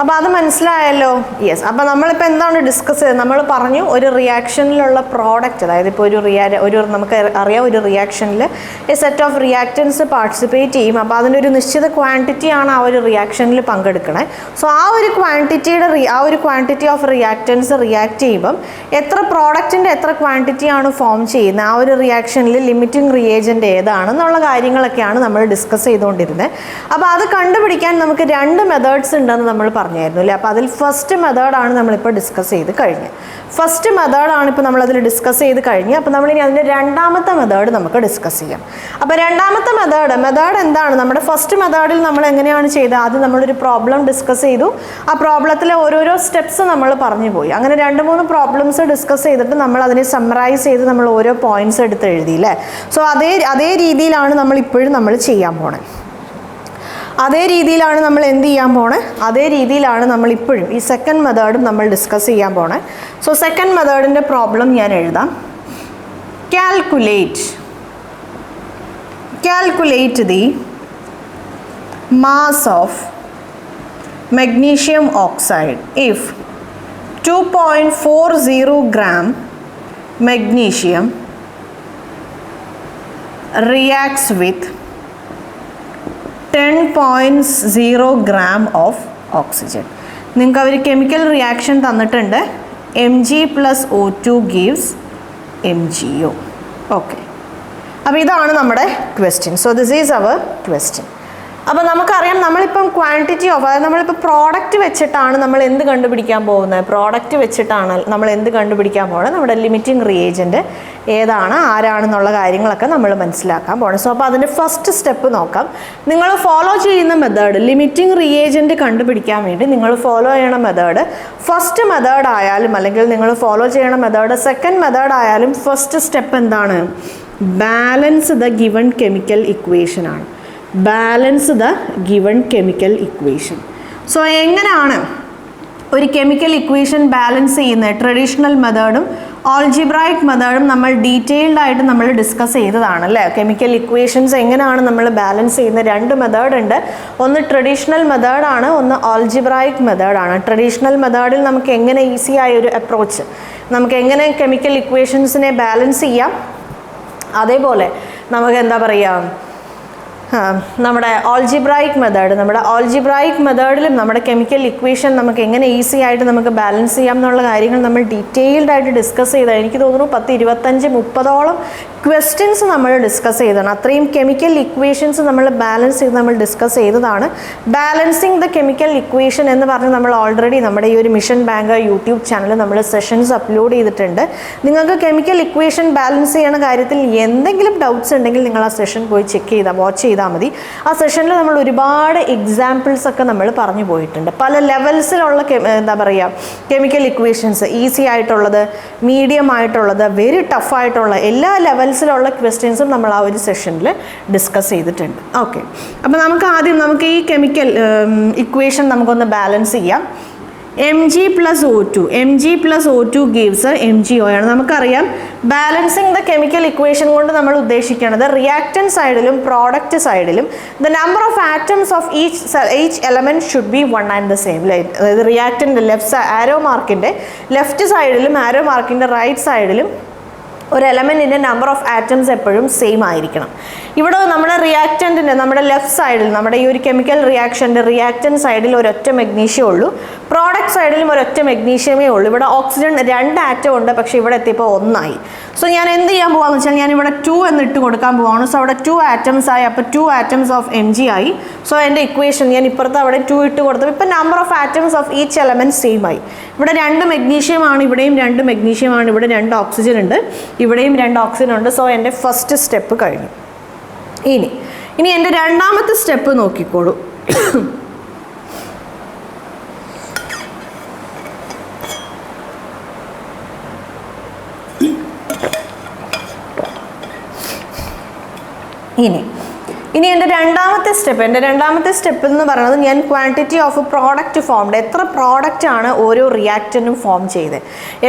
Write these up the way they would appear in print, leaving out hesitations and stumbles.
അപ്പോൾ അത് മനസ്സിലായല്ലോ? യെസ്. അപ്പോൾ നമ്മളിപ്പോൾ എന്താണ് ഡിസ്കസ് ചെയ്തത്? നമ്മൾ പറഞ്ഞു ഒരു റിയാക്ഷനിലുള്ള പ്രോഡക്റ്റ്, അതായത് ഇപ്പോൾ നമുക്ക് അറിയാം ഒരു റിയാക്ഷനിൽ a set of reactants participate ചെയ്യും. അപ്പോൾ അതിനൊരു നിശ്ചിത ക്വാണ്ടിറ്റിയാണ് ആ ഒരു റിയാക്ഷനിൽ പങ്കെടുക്കണേ. സോ ആ ഒരു ക്വാണ്ടിറ്റി ഓഫ് റിയാക്റ്റൻസ് റിയാക്ട് ചെയ്യുമ്പം എത്ര പ്രോഡക്റ്റിൻ്റെ എത്ര ക്വാണ്ടിറ്റിയാണ് ഫോം ചെയ്യുന്നത്, ആ ഒരു റിയാക്ഷനിൽ ലിമിറ്റിംഗ് റിയേജൻ്റ് ഏതാണെന്നുള്ള കാര്യങ്ങളൊക്കെയാണ് നമ്മൾ ഡിസ്കസ് ചെയ്തുകൊണ്ടിരുന്നത്. അപ്പോൾ അത് കണ്ടുപിടിക്കാൻ നമുക്ക് 2 മെത്തേഡ്സ് ഉണ്ടെന്ന് നമ്മൾ പറഞ്ഞായിരുന്നു അല്ലേ? അപ്പോൾ അതിൽ ഫസ്റ്റ് മെത്തേഡാണ് നമ്മളിപ്പോൾ ഡിസ്കസ് ചെയ്ത് കഴിഞ്ഞത്. ഫസ്റ്റ് മെത്തേഡാണ് ഇപ്പോൾ നമ്മളതിൽ ഡിസ്കസ് ചെയ്ത് കഴിഞ്ഞ്. അപ്പോൾ നമ്മളിനി അതിൻ്റെ രണ്ടാമത്തെ മെത്തേഡ് നമുക്ക് ഡിസ്കസ് ചെയ്യാം. അപ്പോൾ രണ്ടാമത്തെ മെത്തേഡ് എന്താണ്? നമ്മുടെ ഫസ്റ്റ് മെത്തേഡിൽ നമ്മൾ എങ്ങനെയാണ് ചെയ്തത്? ആദ്യം നമ്മളൊരു പ്രോബ്ലം ഡിസ്കസ് ചെയ്തു. ആ പ്രോബ്ലത്തിലെ ഓരോരോ സ്റ്റെപ്സ് നമ്മൾ പറഞ്ഞു പോയി. അങ്ങനെ 2-3 പ്രോബ്ലംസ് ഡിസ്കസ് ചെയ്തിട്ട് നമ്മൾ അതിനെ സമ്മറൈസ് ചെയ്ത് നമ്മൾ ഓരോ പോയിന്റ്സ് എടുത്ത് എഴുതി അല്ലേ? സോ അതേ രീതിയിലാണ് നമ്മൾ ഇപ്പോഴും നമ്മൾ ചെയ്യാൻ പോണേ. അതേ രീതിയിലാണ് നമ്മൾ എന്ത് ചെയ്യാൻ പോണേ? അതേ രീതിയിലാണ് നമ്മൾ ഇപ്പോഴും ഈ സെക്കൻഡ് മെത്തേഡും നമ്മൾ ഡിസ്കസ് ചെയ്യാൻ പോണേ. സോ സെക്കൻഡ് മെത്തേഡിൻ്റെ പ്രോബ്ലം ഞാൻ എഴുതാം. Calculate the mass of magnesium oxide if 2.40 gram magnesium reacts with 10.0 gram of oxygen. നിങ്ങൾക്ക് അവർ കെമിക്കൽ റിയാക്ഷൻ തന്നിട്ടുണ്ട്. Mg+O2 gives MgO. ഓക്കെ, അപ്പോൾ ഇതാണ് നമ്മുടെ question. So this is our question. അപ്പോൾ നമുക്കറിയാം നമ്മളിപ്പം ക്വാണ്ടിറ്റി ഓഫ്, അതായത് നമ്മളിപ്പോൾ പ്രോഡക്റ്റ് വെച്ചിട്ടാണ് നമ്മൾ എന്ത് കണ്ടുപിടിക്കാൻ പോകുന്നത്? പ്രോഡക്റ്റ് വെച്ചിട്ടാണ് നമ്മൾ എന്ത് കണ്ടുപിടിക്കാൻ പോകുന്നത്? നമ്മുടെ ലിമിറ്റിംഗ് റിയേജൻറ്റ് ഏതാണ്, ആരാണെന്നുള്ള കാര്യങ്ങളൊക്കെ നമ്മൾ മനസ്സിലാക്കാൻ പോകണം. സോ അപ്പോൾ അതിൻ്റെ ഫസ്റ്റ് സ്റ്റെപ്പ് നോക്കാം. നിങ്ങൾ ഫോളോ ചെയ്യുന്ന മെത്തേഡ്, ലിമിറ്റിംഗ് റിയേജൻറ്റ് കണ്ടുപിടിക്കാൻ വേണ്ടി നിങ്ങൾ ഫോളോ ചെയ്യണ മെത്തേഡ് ഫസ്റ്റ് മെത്തേഡ് ആയാലും അല്ലെങ്കിൽ നിങ്ങൾ ഫോളോ ചെയ്യണ മെത്തേഡ് സെക്കൻഡ് മെത്തേഡ് ആയാലും ഫസ്റ്റ് സ്റ്റെപ്പ് എന്താണ്? Balance the given chemical equation ആണ്. Balance the given chemical equation. So എങ്ങനെയാണ് ഒരു കെമിക്കൽ ഇക്വേഷൻ ബാലൻസ് ചെയ്യുന്നത്? ട്രഡീഷണൽ മെത്തേഡും ആൾജിബ്രായിക് മെത്തേഡും നമ്മൾ ഡീറ്റെയിൽഡ് ആയിട്ട് നമ്മൾ ഡിസ്കസ് ചെയ്തതാണ് അല്ലേ? കെമിക്കൽ ഇക്വേഷൻസ് എങ്ങനെയാണ് നമ്മൾ ബാലൻസ് ചെയ്യുന്നത്? 2 മെത്തേഡ് ഉണ്ട്. ഒന്ന് ട്രഡീഷണൽ മെത്തേഡാണ്, ഒന്ന് ആൾജിബ്രായിക് മെത്തേഡാണ്. ട്രഡീഷണൽ മെത്തേഡിൽ നമുക്ക് എങ്ങനെ ഈസി ആയ ഒരു അപ്രോച്ച്, നമുക്ക് എങ്ങനെ കെമിക്കൽ ഇക്വേഷൻസിനെ ബാലൻസ് ചെയ്യാം, അതേപോലെ നമുക്ക് എന്താ പറയുക, നമ്മുടെ ആൾജിബ്രായിക് മെത്തേഡിലും നമ്മുടെ കെമിക്കൽ ഇക്വേഷൻ നമുക്ക് എങ്ങനെ ഈസി ആയിട്ട് നമുക്ക് ബാലൻസ് ചെയ്യാം എന്നുള്ള കാര്യങ്ങൾ നമ്മൾ ഡീറ്റെയിൽഡ് ആയിട്ട് ഡിസ്കസ് ചെയ്തതാണ്. എനിക്ക് തോന്നുന്നു 10, 25, 30ഓളം ക്വസ്റ്റ്യൻസ് നമ്മൾ ഡിസ്കസ് ചെയ്തതാണ്. അത്രയും കെമിക്കൽ ഇക്വേഷൻസ് നമ്മൾ ബാലൻസ് ചെയ്ത് നമ്മൾ ഡിസ്കസ് ചെയ്തതാണ്. ബാലൻസിങ് ദ കെമിക്കൽ ഇക്വേഷൻ എന്ന് പറഞ്ഞ് നമ്മൾ ഓൾറെഡി നമ്മുടെ ഈ ഒരു മിഷൻ ബാങ്ക് യൂട്യൂബ് ചാനൽ നമ്മൾ സെഷൻസ് അപ്ലോഡ് ചെയ്തിട്ടുണ്ട്. നിങ്ങൾക്ക് കെമിക്കൽ ഇക്വേഷൻ ബാലൻസ് ചെയ്യണ കാര്യത്തിൽ എന്തെങ്കിലും ഡൗട്ട്സ് ഉണ്ടെങ്കിൽ നിങ്ങൾ ആ സെഷൻ പോയി വാച്ച് ചെയ്താൽ മതി. ആ സെഷനിൽ നമ്മൾ ഒരുപാട് എക്സാമ്പിൾസ് ഒക്കെ നമ്മൾ പറഞ്ഞു പോയിട്ടുണ്ട്. പല ലെവൽസിലുള്ള എന്താ പറയുക കെമിക്കൽ ഇക്വേഷൻസ്, ഈസി ആയിട്ടുള്ളത്, മീഡിയം ആയിട്ടുള്ളത്, വെരി ടഫ് ആയിട്ടുള്ള എല്ലാ ലെവൽസിലുള്ള ക്വസ്റ്റ്യൻസും നമ്മൾ ആ ഒരു സെഷനിൽ ഡിസ്കസ് ചെയ്തിട്ടുണ്ട്. ഓക്കെ, അപ്പോൾ നമുക്ക് ഈ കെമിക്കൽ ഇക്വേഷൻ നമുക്കൊന്ന് ബാലൻസ് ചെയ്യാം. Mg+O2 gives MgO ആണ്. നമുക്കറിയാം ബാലൻസിങ് ദ കെമിക്കൽ ഇക്വേഷൻ കൊണ്ട് നമ്മൾ ഉദ്ദേശിക്കുന്നത് റിയാക്റ്റൻറ്റ് സൈഡിലും പ്രോഡക്റ്റ് സൈഡിലും the number of atoms of each element should be one and the same. അതായത് റിയാക്റ്റൻ്റെ ആരോ മാർക്കിൻ്റെ ലെഫ്റ്റ് സൈഡിലും ആരോ മാർക്കിൻ്റെ റൈറ്റ് സൈഡിലും ഒരു എലമെൻറ്റിൻ്റെ നമ്പർ ഓഫ് ആറ്റംസ് എപ്പോഴും സെയിം ആയിരിക്കണം. ഇവിടെ നമ്മുടെ റിയാക്റ്റൻറ്റിൻ്റെ നമ്മുടെ ലെഫ്റ്റ് സൈഡിൽ നമ്മുടെ ഈ ഒരു കെമിക്കൽ റിയാക്ഷൻ്റെ റിയാക്റ്റൻറ്റ് സൈഡിൽ ഒരൊറ്റ മെഗ്നീഷ്യം ഉള്ളൂ, പ്രോഡക്റ്റ് സൈഡിലും ഒരൊറ്റ മെഗ്നീഷ്യമേ ഉള്ളൂ. ഇവിടെ ഓക്സിജൻ 2 ആറ്റം ഉണ്ട്, പക്ഷേ ഇവിടെ എത്തിയപ്പോൾ 1 ആയി. സോ ഞാൻ എന്ത് ചെയ്യാൻ പോകാമെന്ന് വെച്ചാൽ ഞാൻ ഇവിടെ 2 എന്നിട്ട് കൊടുക്കാൻ പോവാണ്. സോ അവിടെ 2 ആറ്റംസ് ആയി, അപ്പോൾ 2 ആറ്റംസ് ഓഫ് Mg ആയി. സോ എൻ്റെ ഇക്വേഷൻ ഞാൻ ഇപ്പുറത്ത് അവിടെ 2 ഇട്ട് കൊടുത്തപ്പോൾ ഇപ്പം number of atoms of each element same ആയി. ഇവിടെ 2 മെഗ്നീഷ്യമാണ്, ഇവിടെയും 2 മെഗ്നീഷ്യമാണ്, ഇവിടെ 2 ഓക്സിജൻ ഉണ്ട്, ഇവിടെയും 2 ഓക്സിജൻ ഉണ്ട്. സോ എൻ്റെ ഫസ്റ്റ് സ്റ്റെപ്പ് കഴിഞ്ഞു. ഇനി എൻ്റെ രണ്ടാമത്തെ സ്റ്റെപ്പ് നോക്കിക്കോളൂ. ഇനി എൻ്റെ രണ്ടാമത്തെ സ്റ്റെപ്പ് എന്ന് പറയുന്നത് ഞാൻ ക്വാണ്ടിറ്റി ഓഫ് പ്രോഡക്റ്റ് ഫോംഡ്, എത്ര പ്രോഡക്റ്റ് ആണ് ഓരോ റിയാക്റ്റൻറ്റും ഫോം ചെയ്തത്,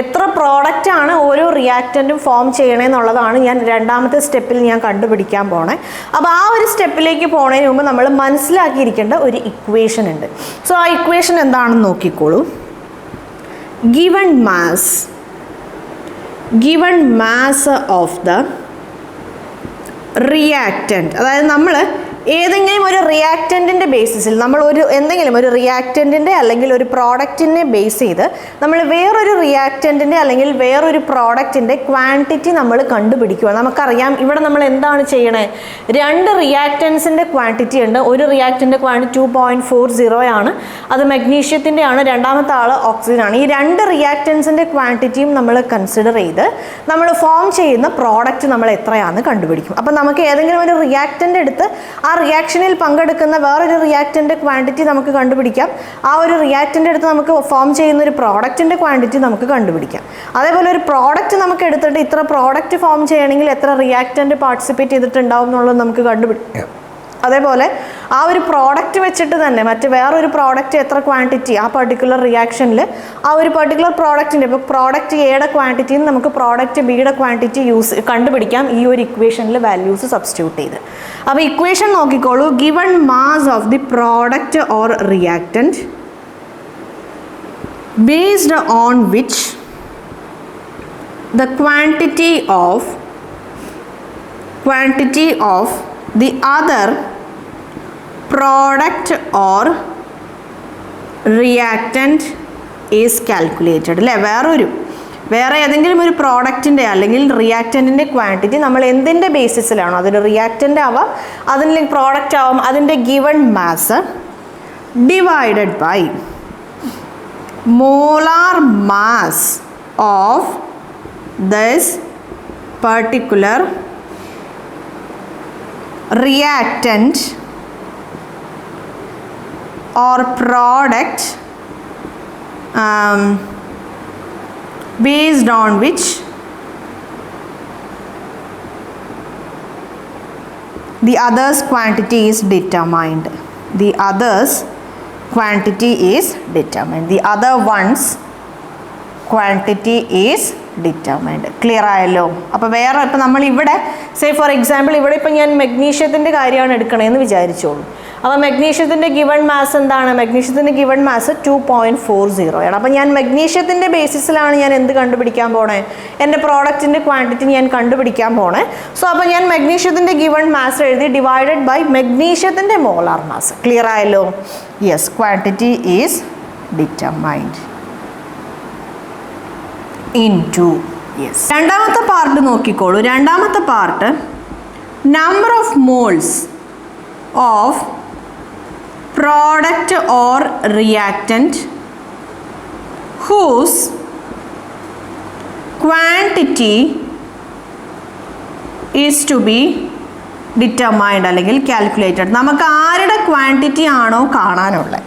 എത്ര പ്രോഡക്റ്റ് ആണ് ഓരോ റിയാക്റ്റൻറ്റും ഫോം ചെയ്യണമെന്നുള്ളതാണ് ഞാൻ രണ്ടാമത്തെ സ്റ്റെപ്പിൽ ഞാൻ കണ്ടുപിടിക്കാൻ പോണേ. അപ്പോൾ ആ ഒരു സ്റ്റെപ്പിലേക്ക് പോണതിന് മുമ്പ് നമ്മൾ മനസ്സിലാക്കിയിരിക്കേണ്ട ഒരു ഇക്വേഷൻ ഉണ്ട്. സോ ആ ഇക്വേഷൻ എന്താണെന്ന് നോക്കിക്കോളൂ. given mass of the reactant, അതായത് നമ്മൾ ഏതെങ്കിലും ഒരു റിയാക്റ്റൻറ്റിൻ്റെ ബേസിസിൽ നമ്മൾ എന്തെങ്കിലും ഒരു റിയാക്റ്റൻറ്റിൻ്റെ അല്ലെങ്കിൽ ഒരു പ്രോഡക്റ്റിനെ ബേസ് ചെയ്ത് നമ്മൾ വേറൊരു റിയാക്റ്റൻറ്റിൻ്റെ അല്ലെങ്കിൽ വേറൊരു പ്രോഡക്റ്റിൻ്റെ ക്വാണ്ടിറ്റി നമ്മൾ കണ്ടുപിടിക്കുക. നമുക്കറിയാം ഇവിടെ നമ്മൾ എന്താണ് ചെയ്യണേ, രണ്ട് റിയാക്റ്റൻസിൻ്റെ ക്വാണ്ടിറ്റി ഉണ്ട്. ഒരു റിയാക്റ്റൻ്റെ ക്വാണ്ടിറ്റി 2.40 ആണ്, അത് മഗ്നീഷ്യത്തിൻ്റെ ആണ്, രണ്ടാമത്തെ ആൾ ഓക്സിജൻ ആണ്. ഈ രണ്ട് റിയാക്റ്റൻസിൻ്റെ ക്വാണ്ടിറ്റിയും നമ്മൾ കൺസിഡർ ചെയ്ത് നമ്മൾ ഫോം ചെയ്യുന്ന പ്രോഡക്റ്റ് നമ്മൾ എത്രയാണെന്ന് കണ്ടുപിടിക്കും. അപ്പം നമുക്ക് ഏതെങ്കിലും ഒരു റിയാക്റ്റൻ്റ് എടുത്ത് ആ റിയാക്ഷനിൽ പങ്കെടുക്കുന്ന വേറൊരു റിയാക്റ്റൻ്റെ ക്വാണ്ടിറ്റി നമുക്ക് കണ്ടുപിടിക്കാം. ആ ഒരു റിയാക്റ്റൻ്റെ അടുത്ത് നമുക്ക് ഫോം ചെയ്യുന്ന ഒരു പ്രോഡക്റ്റിൻ്റെ ക്വാണ്ടിറ്റി നമുക്ക് കണ്ടുപിടിക്കാം. അതേപോലെ ഒരു പ്രോഡക്റ്റ് നമുക്ക് എടുത്തിട്ട് ഇത്ര പ്രോഡക്റ്റ് ഫോം ചെയ്യണമെങ്കിൽ എത്ര റിയാക്റ്റൻ്റ് പാർട്ടിസിപ്പേറ്റ് ചെയ്തിട്ടുണ്ടാവും എന്നുള്ളത് നമുക്ക് കണ്ടുപിടിക്കാം. അതേപോലെ ആ ഒരു പ്രോഡക്റ്റ് വെച്ചിട്ട് തന്നെ മറ്റ് വേറൊരു പ്രോഡക്റ്റ് എത്ര ക്വാണ്ടിറ്റി ആ പർട്ടിക്കുലർ റിയാക്ഷനിൽ ആ ഒരു പർട്ടിക്കുലർ പ്രോഡക്റ്റിൻ്റെ, ഇപ്പോൾ പ്രോഡക്റ്റ് എയുടെ ക്വാണ്ടിറ്റിയിൽ നമുക്ക് പ്രോഡക്റ്റ് ബിയുടെ ക്വാണ്ടിറ്റി കണ്ടുപിടിക്കാം ഈ ഒരു ഇക്വേഷനിൽ വാല്യൂസ് സബ്സ്റ്റിറ്റ്യൂട്ട് ചെയ്ത്. അപ്പോൾ ഇക്വേഷൻ നോക്കിക്കോളൂ. Given mass of the product or reactant based on which the quantity of the other product or reactant is calculated. അല്ലേ, വേറെ ഏതെങ്കിലും ഒരു പ്രോഡക്റ്റിൻ്റെ അല്ലെങ്കിൽ റിയാക്റ്റൻറ്റിൻ്റെ ക്വാണ്ടിറ്റി നമ്മൾ എന്തിൻ്റെ ബേസിസിലാണോ, അതൊരു റിയാക്റ്റൻ്റ് ആവാം, അതിൻ്റെ പ്രോഡക്റ്റ് ആവാം, അതിൻ്റെ given mass divided by molar mass of this particular reactant or product based on which the others quantity is determined. The others quantity is determined. The other one's quantity is determined. Clear ആയല്ലോ? അപ്പോൾ വേറെ ഇപ്പോൾ നമ്മളിവിടെ say for example ഇവിടെ ഇപ്പോൾ ഞാൻ മഗ്നീഷ്യത്തിൻ്റെ കാര്യമാണ് എടുക്കണതെന്ന് വിചാരിച്ചോളൂ. അപ്പോൾ മഗ്നീഷ്യത്തിൻ്റെ ഗിവൺ മാസ് എന്താണ്? മഗ്നീഷ്യത്തിൻ്റെ ഗിവൺ മാസ് 2.40 ആണ്. അപ്പോൾ ഞാൻ മഗ്നീഷ്യത്തിൻ്റെ ബേസിസിലാണ് ഞാൻ എന്ത് കണ്ടുപിടിക്കാൻ പോണേ, എൻ്റെ പ്രോഡക്റ്റിൻ്റെ ക്വാണ്ടിറ്റി ഞാൻ കണ്ടുപിടിക്കാൻ പോണേ. സോ അപ്പോൾ ഞാൻ മഗ്നീഷ്യത്തിൻ്റെ ഗിവൺ മാസ് എഴുതി ഡിവൈഡഡ് ബൈ മഗ്നീഷ്യത്തിൻ്റെ മോളാർ മാസ്. ക്ലിയർ ആയല്ലോ? Yes, quantity is determined into. Yes. രണ്ടാമത്തെ പാർട്ട് നോക്കിക്കോളൂ. രണ്ടാമത്തെ part number of moles of product or reactant whose quantity is to be determined അല്ലെങ്കിൽ കാൽക്കുലേറ്റഡ്. നമുക്ക് ആരുടെ ക്വാണ്ടിറ്റി ആണോ കാണാനുള്ളത്,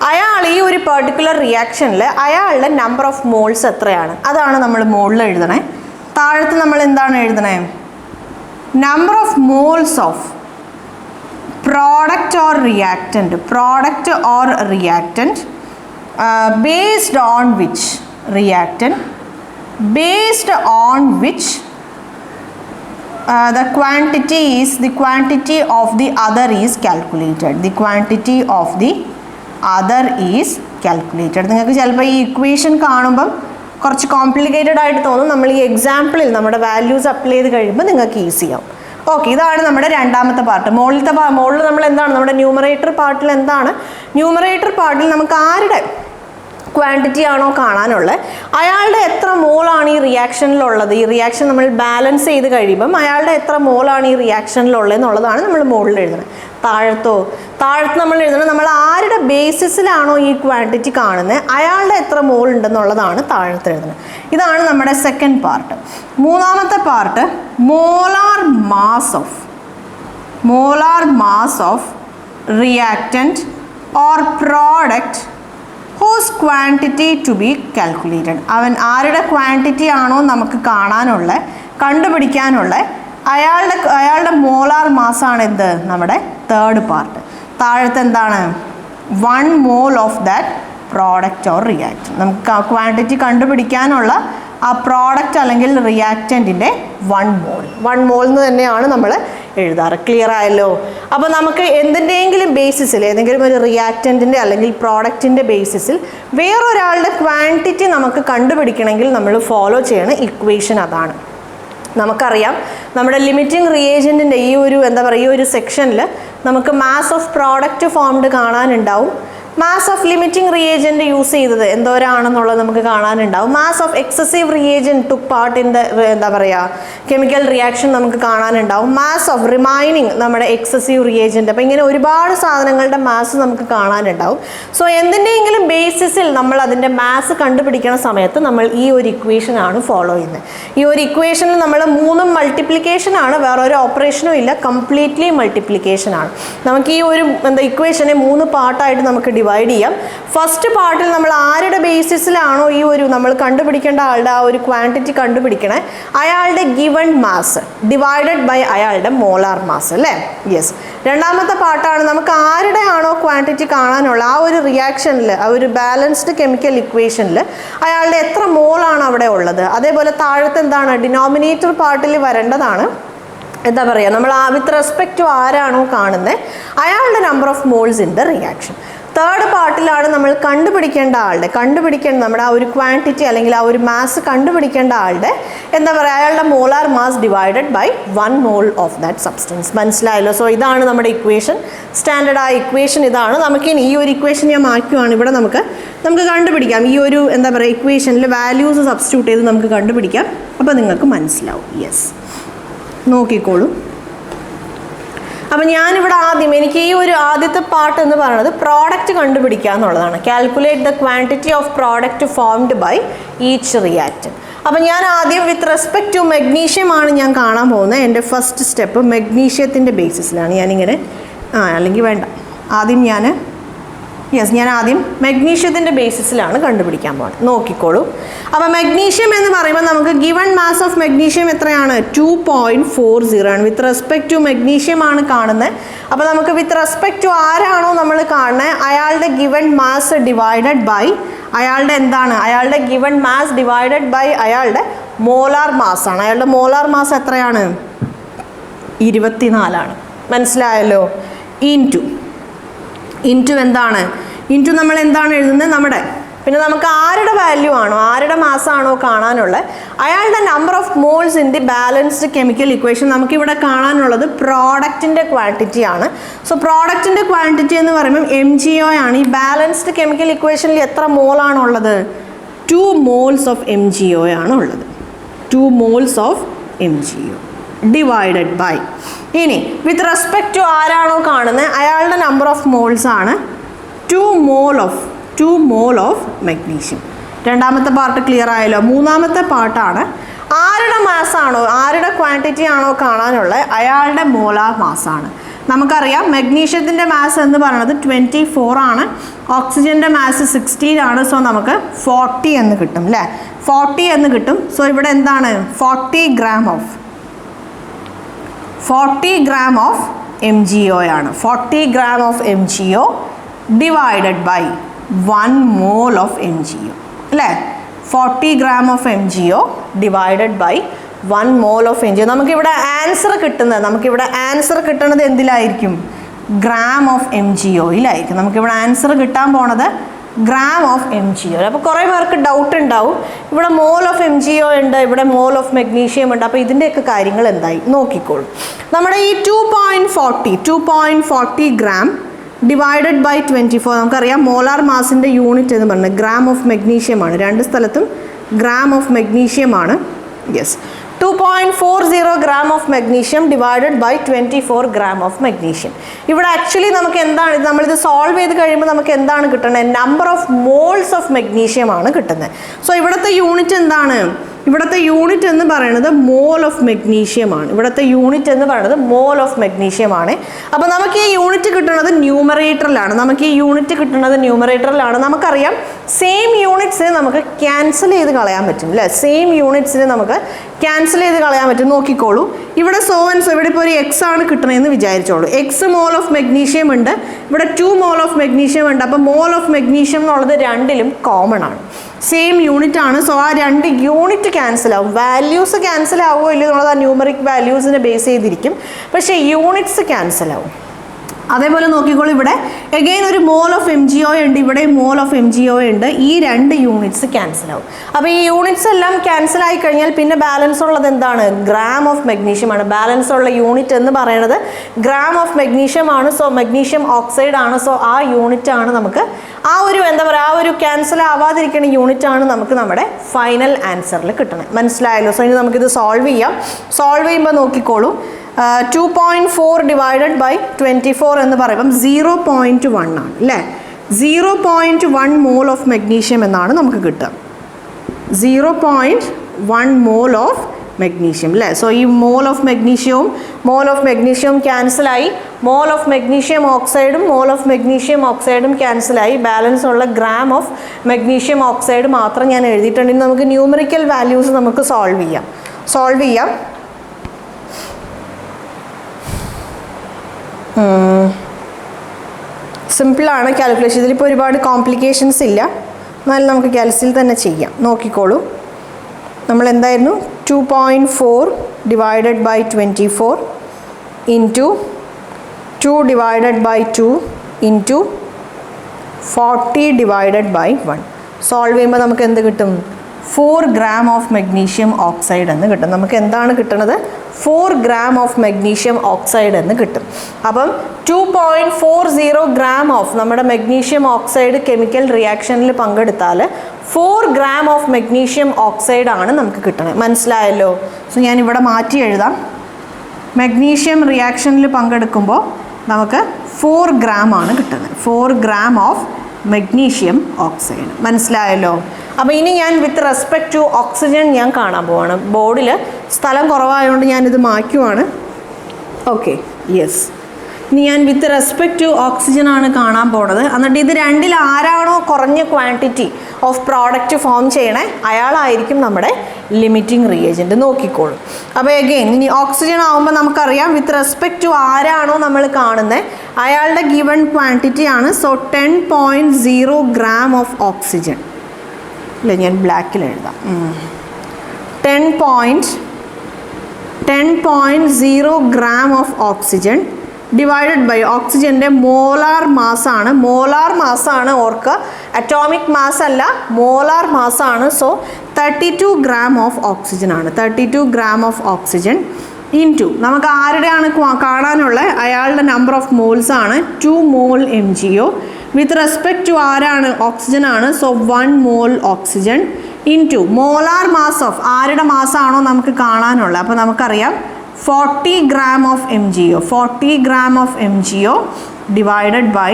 അയാൾ ഈ ഒരു പെർട്ടിക്കുലർ റിയാക്ഷനിൽ അയാളുടെ നമ്പർ ഓഫ് മോൾസ് എത്രയാണ് അതാണ് നമ്മൾ മോളിൽ എഴുതണേ. താഴത്ത് നമ്മൾ എന്താണ് എഴുതണേ? Number of moles of product or reactant based on which reactant the quantity of the other is calculated. The quantity of the other is calculated. നിങ്ങൾക്ക് ചിലപ്പോൾ ഈ ഇക്വേഷൻ കാണുമ്പം കുറച്ച് കോംപ്ലിക്കേറ്റഡ് ആയിട്ട് തോന്നും. നമ്മൾ ഈ എക്സാമ്പിളിൽ നമ്മുടെ വാല്യൂസ് അപ്ലൈ ചെയ്ത് കഴിയുമ്പോൾ നിങ്ങൾക്ക് ഈസി ആവും. ഓക്കെ, ഇതാണ് നമ്മുടെ രണ്ടാമത്തെ പാർട്ട്. മുകളിൽ നമ്മൾ എന്താണ് നമ്മുടെ ന്യൂമറേറ്റർ പാർട്ടിൽ എന്താണ്? ന്യൂമറേറ്റർ പാർട്ടിൽ നമുക്ക് ആരുടെ ക്വാണ്ടിറ്റി ആണോ കാണാനുള്ളത്, അയാളുടെ എത്ര മോളാണ് ഈ റിയാക്ഷനിലുള്ളത്, ഈ റിയാക്ഷൻ നമ്മൾ ബാലൻസ് ചെയ്ത് കഴിയുമ്പം അയാളുടെ എത്ര മോളാണ് ഈ റിയാക്ഷനിലുള്ളത് എന്നുള്ളതാണ് നമ്മൾ മുകളിൽ എഴുതുന്നത്. താഴത്ത് നമ്മൾ എഴുതുന്നത് നമ്മൾ ആരുടെ ബേസിസിലാണോ ഈ ക്വാണ്ടിറ്റി കാണുന്നത് അയാളുടെ എത്ര മോൾ ഉണ്ടെന്നുള്ളതാണ് താഴത്ത് എഴുതുന്നത്. ഇതാണ് നമ്മുടെ സെക്കൻഡ് പാർട്ട്. മൂന്നാമത്തെ part molar mass of reactant or product whose quantity to be calculated. അവൻ ആരുടെ ക്വാണ്ടിറ്റി ആണോ നമുക്ക് കാണാനുള്ള കണ്ടുപിടിക്കാനുള്ള അയാളുടെ മോളാർ മാസാണ് എന്ത്, നമ്മുടെ തേർഡ് പാർട്ട്. താഴത്തെ എന്താണ്, 1 mole of that product or reactant. നമുക്ക് ആ ക്വാണ്ടിറ്റി കണ്ടുപിടിക്കാനുള്ള ആ പ്രോഡക്റ്റ് അല്ലെങ്കിൽ റിയാക്റ്റൻറ്റിൻ്റെ 1 mole എന്ന് തന്നെയാണ് നമ്മൾ എഴുതാറ്. ക്ലിയർ ആയല്ലോ? അപ്പോൾ നമുക്ക് എന്തിൻ്റെയെങ്കിലും ബേസിസിൽ, ഏതെങ്കിലും ഒരു റിയാക്റ്റൻറ്റിൻ്റെ അല്ലെങ്കിൽ പ്രോഡക്റ്റിൻ്റെ ബേസിസിൽ വേറൊരാളുടെ ക്വാണ്ടിറ്റി നമുക്ക് കണ്ടുപിടിക്കണമെങ്കിൽ നമ്മൾ ഫോളോ ചെയ്യണ ഇക്വേഷൻ അതാണ്. നമുക്കറിയാം നമ്മുടെ ലിമിറ്റിംഗ് റിയേജൻറ്റിൻ്റെ ഈ ഒരു സെക്ഷനിൽ നമുക്ക് മാസ് ഓഫ് പ്രോഡക്റ്റ് ഫോംഡ് കാണാനുണ്ടാവും. Mass of limiting reagent use ചെയ്തത് എന്തോരാണെന്നുള്ളത് നമുക്ക് കാണാനുണ്ടാവും. Mass of excessive reagent took part in the chemical reaction നമുക്ക് കാണാനുണ്ടാവും. മാസ് ഓഫ് റിമൈനിങ് നമ്മുടെ എക്സസീവ് റിയേജൻറ്റ്. അപ്പോൾ ഇങ്ങനെ ഒരുപാട് സാധനങ്ങളുടെ മാസ് നമുക്ക് കാണാനുണ്ടാവും. സോ എന്തിൻ്റെയെങ്കിലും ബേസിസിൽ നമ്മൾ അതിൻ്റെ മാസ് കണ്ടുപിടിക്കുന്ന സമയത്ത് നമ്മൾ ഈ ഒരു ഇക്വേഷനാണ് ഫോളോ ചെയ്യുന്നത്. ഈ ഒരു ഇക്വേഷനിൽ നമ്മൾ 3 മൾട്ടിപ്ലിക്കേഷനാണ്, വേറെ ഒരു ഓപ്പറേഷനും ഇല്ല, കംപ്ലീറ്റ്ലി മൾട്ടിപ്ലിക്കേഷനാണ്. നമുക്ക് ഈ ഒരു ഇക്വേഷനെ 3 പാർട്ടായിട്ട് നമുക്ക് ഡിവൈഡ് ചെയ്യാം. ഫസ്റ്റ് പാർട്ടിൽ നമ്മൾ ആരുടെ ബേസിസിലാണോ ഈ നമ്മൾ കണ്ടുപിടിക്കേണ്ട ആളുടെ ആ ഒരു ക്വാണ്ടിറ്റി കണ്ടുപിടിക്കണേ, അയാളുടെ ഗിവൺ മാസ് ഡിവൈഡഡ് ബൈ അയാളുടെ മോളാർ മാസ് അല്ലേ? യെസ്. രണ്ടാമത്തെ പാർട്ടാണ് നമുക്ക് ആരുടെ ആണോ ക്വാണ്ടിറ്റി കാണാനുള്ള ആ ഒരു റിയാക്ഷനിൽ, ആ ഒരു ബാലൻസ്ഡ് കെമിക്കൽ ഇക്വേഷനിൽ അയാളുടെ എത്ര മോളാണ് അവിടെ ഉള്ളത്. അതേപോലെ താഴത്തെ എന്താണ്, ഡിനോമിനേറ്റർ പാർട്ടിൽ വരേണ്ടതാണ് എന്താ പറയുക, നമ്മൾ വിത്ത് റെസ്പെക്ട് ടു ആരാണോ കാണുന്നത് അയാളുടെ number of moles in the reaction. Third പാർട്ടിലാണ് നമ്മൾ കണ്ടുപിടിക്കേണ്ട നമ്മുടെ ആ ഒരു ക്വാണ്ടിറ്റി അല്ലെങ്കിൽ ആ ഒരു മാസ് കണ്ടുപിടിക്കേണ്ട ആളുടെ എന്താ പറയുക, അയാളുടെ molar mass divided by 1 mole of that substance. മനസ്സിലായല്ലോ? സോ ഇതാണ് നമ്മുടെ ഇക്വേഷൻ, സ്റ്റാൻഡേർഡ് ആ ഇക്വേഷൻ ഇതാണ്. നമുക്കിനി ഈ ഒരു ഇക്വേഷൻ ഞാൻ മാറ്റുവാണ്. ഇവിടെ നമുക്ക് കണ്ടുപിടിക്കാം. ഈ ഒരു എന്താ പറയുക ഇക്വേഷനിൽ വാല്യൂസ് സബ്സ്റ്റിറ്റ്യൂട്ട് ചെയ്ത് നമുക്ക് കണ്ടുപിടിക്കാം. അപ്പോൾ നിങ്ങൾക്ക് മനസ്സിലാവും. യെസ്, നോക്കിക്കോളൂ. അപ്പം ഞാനിവിടെ എനിക്ക് ഈ ഒരു ആദ്യത്തെ പാർട്ട് എന്ന് പറയുന്നത് പ്രോഡക്റ്റ് കണ്ടുപിടിക്കുക എന്നുള്ളതാണ്. Calculate the quantity of product formed by each reactant. അപ്പം ഞാൻ ആദ്യം വിത്ത് റെസ്പെക്ട് ടു മെഗ്നീഷ്യം ആണ് ഞാൻ കാണാൻ പോകുന്നത്. എൻ്റെ ഫസ്റ്റ് സ്റ്റെപ്പ് മെഗ്നീഷ്യത്തിൻ്റെ ബേസിസിലാണ് ഞാനിങ്ങനെ അല്ലെങ്കിൽ വേണ്ട, ഞാൻ ആദ്യം മെഗ്നീഷ്യത്തിൻ്റെ ബേസിസിലാണ് കണ്ടുപിടിക്കാൻ പോകുന്നത്. നോക്കിക്കോളൂ. അപ്പോൾ മെഗ്നീഷ്യം എന്ന് പറയുമ്പോൾ നമുക്ക് ഗിവൺ മാസ് ഓഫ് മെഗ്നീഷ്യം എത്രയാണ്, 2.40 ആണ്. വിത്ത് റെസ്പെക്ട് ടു മെഗ്നീഷ്യം ആണ് കാണുന്നത്. അപ്പോൾ നമുക്ക് വിത്ത് റെസ്പെക്ട് ടു ആരാണോ നമ്മൾ കാണുന്നത് അയാളുടെ ഗിവൺ മാസ് ഡിവൈഡഡ് ബൈ അയാളുടെ ഗിവൺ മാസ് ഡിവൈഡഡ് ബൈ അയാളുടെ മോളാർ മാസ് ആണ്. അയാളുടെ മോളാർ മാസ് എത്രയാണ്, 24 ആണ്. മനസ്സിലായല്ലോ? ഇൻറ്റു എന്താണ്, ഇൻറ്റു നമ്മൾ എന്താണ് എഴുതുന്നത്, പിന്നെ നമുക്ക് ആരുടെ വാല്യൂ ആണോ, ആരുടെ മാസമാണോ കാണാനുള്ളത് അയാളുടെ number of moles in the balanced chemical equation. നമുക്കിവിടെ കാണാനുള്ളത് പ്രോഡക്റ്റിൻ്റെ ക്വാണ്ടിറ്റി ആണ്. സോ പ്രോഡക്റ്റിൻ്റെ ക്വാണ്ടിറ്റി എന്ന് പറയുമ്പോൾ MgO ആണ്. ഈ ബാലൻസ്ഡ് കെമിക്കൽ ഇക്വേഷനിൽ എത്ര മോളാണുള്ളത്, 2 moles ഓഫ് MgO ആണ് ഉള്ളത്. 2 moles of MgO divided by, ഇനി വിത്ത് റെസ്പെക്ട് ടു ആരാണോ കാണുന്നത് അയാളുടെ നമ്പർ ഓഫ് മോൾസ് ആണ് 2 mole ഓഫ് മെഗ്നീഷ്യം. രണ്ടാമത്തെ പാർട്ട് ക്ലിയർ ആയല്ലോ. മൂന്നാമത്തെ പാർട്ടാണ് ആരുടെ മാസാണോ, ആരുടെ ക്വാണ്ടിറ്റി ആണോ കാണാനുള്ളത് അയാളുടെ മോളാർ മാസാണ്. നമുക്കറിയാം മെഗ്നീഷ്യത്തിൻ്റെ മാസ് എന്ന് പറയുന്നത് 24 ആണ്, ഓക്സിജൻ്റെ മാസ് 16 ആണ്. സോ നമുക്ക് 40 എന്ന് കിട്ടും അല്ലേ, 40 എന്ന് കിട്ടും. സോ ഇവിടെ എന്താണ്, 40 gram ഓഫ് MgO ആണ്. 40 gram of MgO divided by 1 mole of MgO അല്ലേ. 40 gram of MgO divided by 1 mole of MgO. നമുക്കിവിടെ ആൻസർ കിട്ടുന്നത് എന്തിലായിരിക്കും, gram ഓഫ് MgOയിലായിരിക്കും. നമുക്കിവിടെ ആൻസർ കിട്ടാൻ പോണത് gram ഓഫ് MgO. അപ്പോൾ കുറേ പേർക്ക് ഡൗട്ട് ഉണ്ടാവും, ഇവിടെ മോൾ ഓഫ് MgO ഉണ്ട്, ഇവിടെ മോൾ ഓഫ് മെഗ്നീഷ്യം ഉണ്ട്. അപ്പോൾ ഇതിൻ്റെയൊക്കെ കാര്യങ്ങൾ എന്തായി നോക്കിക്കോളൂ. നമ്മുടെ ഈ 2.40 gram ഡിവൈഡഡ് ബൈ 24, നമുക്കറിയാം മോളാർ മാസിൻ്റെ യൂണിറ്റ് എന്ന് പറഞ്ഞാൽ gram ഓഫ് മെഗ്നീഷ്യമാണ്. രണ്ട് സ്ഥലത്തും gram ഓഫ് മെഗ്നീഷ്യമാണ്. Yes, 2.40 gram of magnesium divided by 24 gram of magnesium. ഇവിടെ ആക്ച്വലി നമുക്ക് എന്താണ്, നമ്മളിത് സോൾവ് ചെയ്ത് കഴിയുമ്പോൾ നമുക്ക് എന്താണ് കിട്ടുന്നത്, number of moles of magnesium ആണ് കിട്ടുന്നത്. സോ ഇവിടുത്തെ യൂണിറ്റ് എന്താണ്, ഇവിടുത്തെ യൂണിറ്റ് എന്ന് പറയുന്നത് മോൾ ഓഫ് മെഗ്നീഷ്യം ആണ്. ഇവിടുത്തെ യൂണിറ്റ് എന്ന് പറയുന്നത് മോൾ ഓഫ് മെഗ്നീഷ്യം ആണ്. അപ്പോൾ നമുക്ക് ഈ യൂണിറ്റ് കിട്ടുന്നത് ന്യൂമറേറ്ററിലാണ്. നമുക്കറിയാം സെയിം യൂണിറ്റ്സിനെ നമുക്ക് ക്യാൻസൽ ചെയ്ത് കളയാൻ പറ്റും അല്ലേ? നോക്കിക്കോളൂ. ഇവിടെ സോ ആൻഡ് സോ, ഇവിടെ ഇപ്പോൾ ഒരു എക്സ് ആണ് കിട്ടണമെന്ന് വിചാരിച്ചോളൂ. എക്സ് മോൾ ഓഫ് മെഗ്നീഷ്യം ഉണ്ട്, ഇവിടെ 2 മോൾ ഓഫ് മെഗ്നീഷ്യം ഉണ്ട്. അപ്പോൾ മോൾ ഓഫ് മെഗ്നീഷ്യം എന്നുള്ളത് രണ്ടിലും കോമൺ ആണ്, സെയിം യൂണിറ്റ് ആണ്. സോ ആ 2 യൂണിറ്റ് ക്യാൻസൽ ആവും. വാല്യൂസ് ക്യാൻസൽ ആവുമോ ഇല്ലയോ എന്നുള്ളത് ആ ന്യൂമറിക് വാല്യൂസിനെ ബേസ് ചെയ്തിരിക്കും, പക്ഷേ യൂണിറ്റ്സ് ക്യാൻസൽ ആവും. അതേപോലെ നോക്കിക്കോളൂ, ഇവിടെ എഗെയിൻ ഒരു മോൾ ഓഫ് MgO ഉണ്ട്, ഇവിടെ മോൾ ഓഫ് MgO ഉണ്ട്. ഈ 2 യൂണിറ്റ്സ് ക്യാൻസൽ ആവും. അപ്പോൾ ഈ യൂണിറ്റ്സ് എല്ലാം ക്യാൻസൽ ആയി കഴിഞ്ഞാൽ പിന്നെ ബാലൻസ് ഉള്ളത് എന്താണ്? ഗ്രാം ഓഫ് മെഗ്നീഷ്യം ആണ്. ബാലൻസ് ഉള്ള യൂണിറ്റ് എന്ന് പറയുന്നത് ഗ്രാം ഓഫ് മെഗ്നീഷ്യം ആണ്. സോ മെഗ്നീഷ്യം ഓക്സൈഡ് ആണ്. സോ ആ യൂണിറ്റ് ആണ് നമുക്ക് ആ ഒരു ക്യാൻസൽ ആവാതിരിക്കുന്ന യൂണിറ്റ് ആണ് നമുക്ക് നമ്മുടെ ഫൈനൽ ആൻസറിൽ കിട്ടണം. മനസ്സിലായല്ലോ? സോ ഇനി നമുക്കിത് സോൾവ് ചെയ്യുമ്പോൾ നോക്കിക്കോളൂ. 2.4 ഡിവൈഡഡ് ബൈ 24 എന്ന് പറയുമ്പം 0.1 ആണ് അല്ലേ? 0.1 മോൾ ഓഫ് മെഗ്നീഷ്യം എന്നാണ് നമുക്ക് കിട്ടുക. 0.1 മോൾ ഓഫ് മെഗ്നീഷ്യം അല്ലേ? സോ ഈ മോൾ ഓഫ് മെഗ്നീഷ്യവും ക്യാൻസലായി. മോൾ ഓഫ് മെഗ്നീഷ്യം ഓക്സൈഡും ക്യാൻസലായി. ബാലൻസ് ഉള്ള ഗ്രാം ഓഫ് മെഗ്നീഷ്യം ഓക്സൈഡ് മാത്രം ഞാൻ എഴുതിയിട്ടുണ്ടെങ്കിൽ നമുക്ക് ന്യൂമറിക്കൽ വാല്യൂസ് നമുക്ക് സോൾവ് ചെയ്യാം. സിമ്പിളാണ് കാൽക്കുലേഷൻ. ഇതിലിപ്പോൾ ഒരുപാട് കോംപ്ലിക്കേഷൻസ് ഇല്ല, എന്നാലും നമുക്ക് കാൽസിൽ തന്നെ ചെയ്യാം. നോക്കിക്കോളൂ, നമ്മൾ എന്തായിരുന്നു 2.4 divided by 24 into 2 divided by 2 into 40 divided by 1. Solve ചെയ്യുമ്പോൾ നമുക്ക് എന്ത് കിട്ടും? 4 ഗ്രാം ഓഫ് മെഗ്നീഷ്യം ഓക്സൈഡ് എന്ന് കിട്ടും. നമുക്ക് എന്താണ് കിട്ടുന്നത്? 4 ഗ്രാം ഓഫ് മെഗ്നീഷ്യം ഓക്സൈഡ് എന്ന് കിട്ടും. അപ്പം 2.40 ഗ്രാം ഓഫ് നമ്മുടെ മെഗ്നീഷ്യം ഓക്സൈഡ് കെമിക്കൽ റിയാക്ഷനിൽ പങ്കെടുത്താൽ 4 ഗ്രാം ഓഫ് മെഗ്നീഷ്യം ഓക്സൈഡ് ആണ് നമുക്ക് കിട്ടണത്. മനസ്സിലായല്ലോ? സോ ഞാനിവിടെ മാറ്റി എഴുതാം. മെഗ്നീഷ്യം റിയാക്ഷനിൽ പങ്കെടുക്കുമ്പോൾ നമുക്ക് 4 ഗ്രാം ആണ് കിട്ടുന്നത്. 4 ഗ്രാം ഓഫ് മെഗ്നീഷ്യം ഓക്സൈഡ്. മനസ്സിലായല്ലോ? അപ്പോൾ ഇനി ഞാൻ വിത്ത് റെസ്പെക്ട് ടു ഓക്സിജൻ ഞാൻ കാണാൻ പോവാണ്. ബോർഡിൽ സ്ഥലം കുറവായതുകൊണ്ട് ഞാനിത് മാറ്റുവാണ്. Okay, yes. ഇനി ഞാൻ വിത്ത് റെസ്പെക്ട് ടു ഓക്സിജൻ ആണ് കാണാൻ പോണത്. എന്നിട്ട് ഇത് രണ്ടിൽ ആരാണോ കുറഞ്ഞ ക്വാണ്ടിറ്റി ഓഫ് പ്രോഡക്റ്റ് ഫോം ചെയ്യണേ അയാളായിരിക്കും നമ്മുടെ ലിമിറ്റിംഗ് റിയേജൻറ്റ്. നോക്കിക്കോളും. അപ്പോൾ എഗെയിൻ ഇനി ഓക്സിജൻ ആകുമ്പോൾ നമുക്കറിയാം വിത്ത് റെസ്പെക്ട് ടു ആരാണോ നമ്മൾ കാണുന്നത് അയാളുടെ ഗിവൺ ക്വാണ്ടിറ്റി ആണ്. സോ 10.0 ഗ്രാം ഓഫ് ഓക്സിജൻ അല്ലേ? ഞാൻ ബ്ലാക്കിൽ എഴുതാം. 10.0 gram of oxygen divided by ഓക്സിജൻ്റെ മോളാർ മാസ്സാണ്. ഓർക്കുക, അറ്റോമിക് മാസ് അല്ല, മോളാർ മാസ്സാണ്. സോ 32 ഗ്രാം ഓഫ് ഓക്സിജൻ ആണ്. 32 ഗ്രാം ഓഫ് ഓക്സിജൻ ഇൻറ്റു നമുക്ക് ആരുടെയാണ് കാണാനുള്ള അയാളുടെ നമ്പർ ഓഫ് മോൾസ് ആണ് 2 mole MgO. With respect to ആരാണ്? ഓക്സിജൻ ആണ്. So 1 mole oxygen into molar mass of ആരുടെ മാസ്സാണോ നമുക്ക് കാണാനുള്ളത്. അപ്പോൾ നമുക്കറിയാം 40 gram of MgO. 40 gram of MgO divided by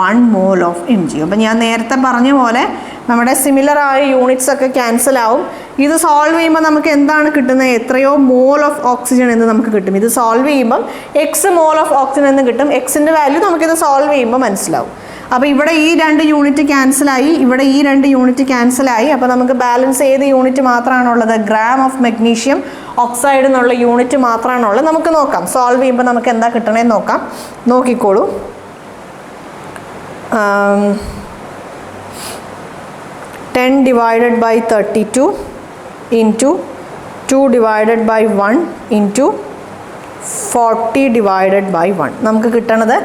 1 mole of MgO. അപ്പോൾ ഞാൻ നേരത്തെ പറഞ്ഞ പോലെ നമ്മുടെ സിമിലർ ആയ യൂണിറ്റ്സ് ഒക്കെ ക്യാൻസൽ ആവും. ഇത് സോൾവ് ചെയ്യുമ്പോൾ നമുക്ക് എന്താണ് കിട്ടുന്നത്? എത്രയോ മോൾ ഓഫ് ഓക്സിജൻ എന്ന് നമുക്ക് കിട്ടും. ഇത് സോൾവ് ചെയ്യുമ്പം എക്സ് മോൾ ഓഫ് ഓക്സിജൻ എന്ന് കിട്ടും. എക്സിൻ്റെ വാല്യൂ നമുക്കിത് സോൾവ് ചെയ്യുമ്പോൾ മനസ്സിലാവും. അപ്പോൾ ഇവിടെ ഈ 2 യൂണിറ്റ് ക്യാൻസലായി, ഇവിടെ ഈ 2 യൂണിറ്റ് ക്യാൻസലായി. അപ്പോൾ നമുക്ക് ബാലൻസ് ഏത് യൂണിറ്റ് മാത്രമാണുള്ളത്? ഗ്രാം ഓഫ് മെഗ്നീഷ്യം ഓക്സൈഡ് എന്നുള്ള യൂണിറ്റ് മാത്രമാണുള്ളത്. നമുക്ക് നോക്കാം, സോൾവ് ചെയ്യുമ്പോൾ നമുക്ക് എന്താ കിട്ടണേന്ന് നോക്കാം. നോക്കിക്കോളൂ. 10 divided by 32 into 2 divided by 1 into 40 divided by 1. നമുക്ക് കിട്ടണത്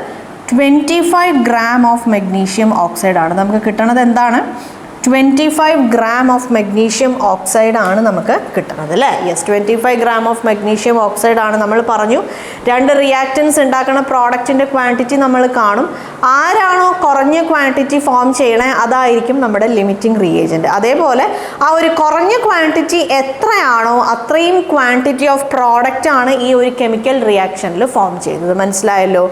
25 ഗ്രാം ഓഫ് മെഗ്നീഷ്യം ഓക്സൈഡ് ആണ്. നമുക്ക് കിട്ടണത് എന്താണ്? 25 ഗ്രാം ഓഫ് മെഗ്നീഷ്യം ഓക്സൈഡ് ആണ് നമുക്ക് കിട്ടുന്നത് അല്ലേ? Yes, 25 gram of magnesium oxide ആണ്. നമ്മൾ പറഞ്ഞു 2 റിയാക്റ്റൻസ് ഉണ്ടാക്കുന്ന പ്രോഡക്റ്റിൻ്റെ ക്വാണ്ടിറ്റി നമ്മൾ കാണും. ആരാണോ കുറഞ്ഞ ക്വാണ്ടിറ്റി ഫോം ചെയ്യണേ അതായിരിക്കും നമ്മുടെ ലിമിറ്റിംഗ് റിയേജൻറ്റ്. അതേപോലെ ആ ഒരു കുറഞ്ഞ ക്വാണ്ടിറ്റി എത്രയാണോ അത്രയും ക്വാണ്ടിറ്റി ഓഫ് പ്രോഡക്റ്റ് ആണ് ഈ ഒരു കെമിക്കൽ റിയാക്ഷനിൽ ഫോം ചെയ്തത്. മനസ്സിലായല്ലോ?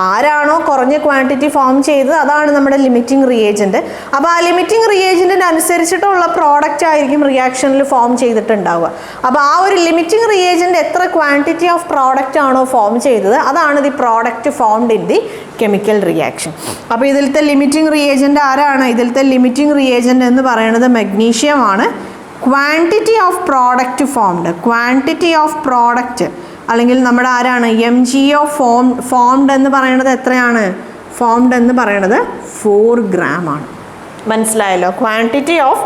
ആരാണോ കുറഞ്ഞ ക്വാണ്ടിറ്റി ഫോം ചെയ്തത് അതാണ് നമ്മുടെ ലിമിറ്റിംഗ് റിയേജൻറ്റ്. അപ്പോൾ ആ ലിമിറ്റിംഗ് റിയേജൻറ്റിന് അനുസരിച്ചിട്ടുള്ള പ്രോഡക്റ്റ് ആയിരിക്കും റിയാക്ഷനിൽ ഫോം ചെയ്തിട്ടുണ്ടാവുക. അപ്പോൾ ആ ഒരു ലിമിറ്റിംഗ് റിയേജൻറ്റ് എത്ര ക്വാണ്ടിറ്റി ഓഫ് പ്രോഡക്റ്റ് ആണോ ഫോം ചെയ്തത് അതാണ് the product formed in the chemical reaction. അപ്പോൾ ഇതിലത്തെ ലിമിറ്റിംഗ് റിയേജൻറ്റ് ആരാണ്? ഇതിലത്തെ ലിമിറ്റിംഗ് റിയേജൻറ്റ് എന്ന് പറയുന്നത് മഗ്നീഷ്യം ആണ്. Quantity of product formed, quantity of product അല്ലെങ്കിൽ നമ്മുടെ ആരാണ് MgO ഫോംഡ് എന്ന് പറയുന്നത് എത്രയാണ്? ഫോംഡ് എന്ന് പറയുന്നത് 4 gram ആണ്. മനസ്സിലായല്ലോ? ക്വാണ്ടിറ്റി ഓഫ്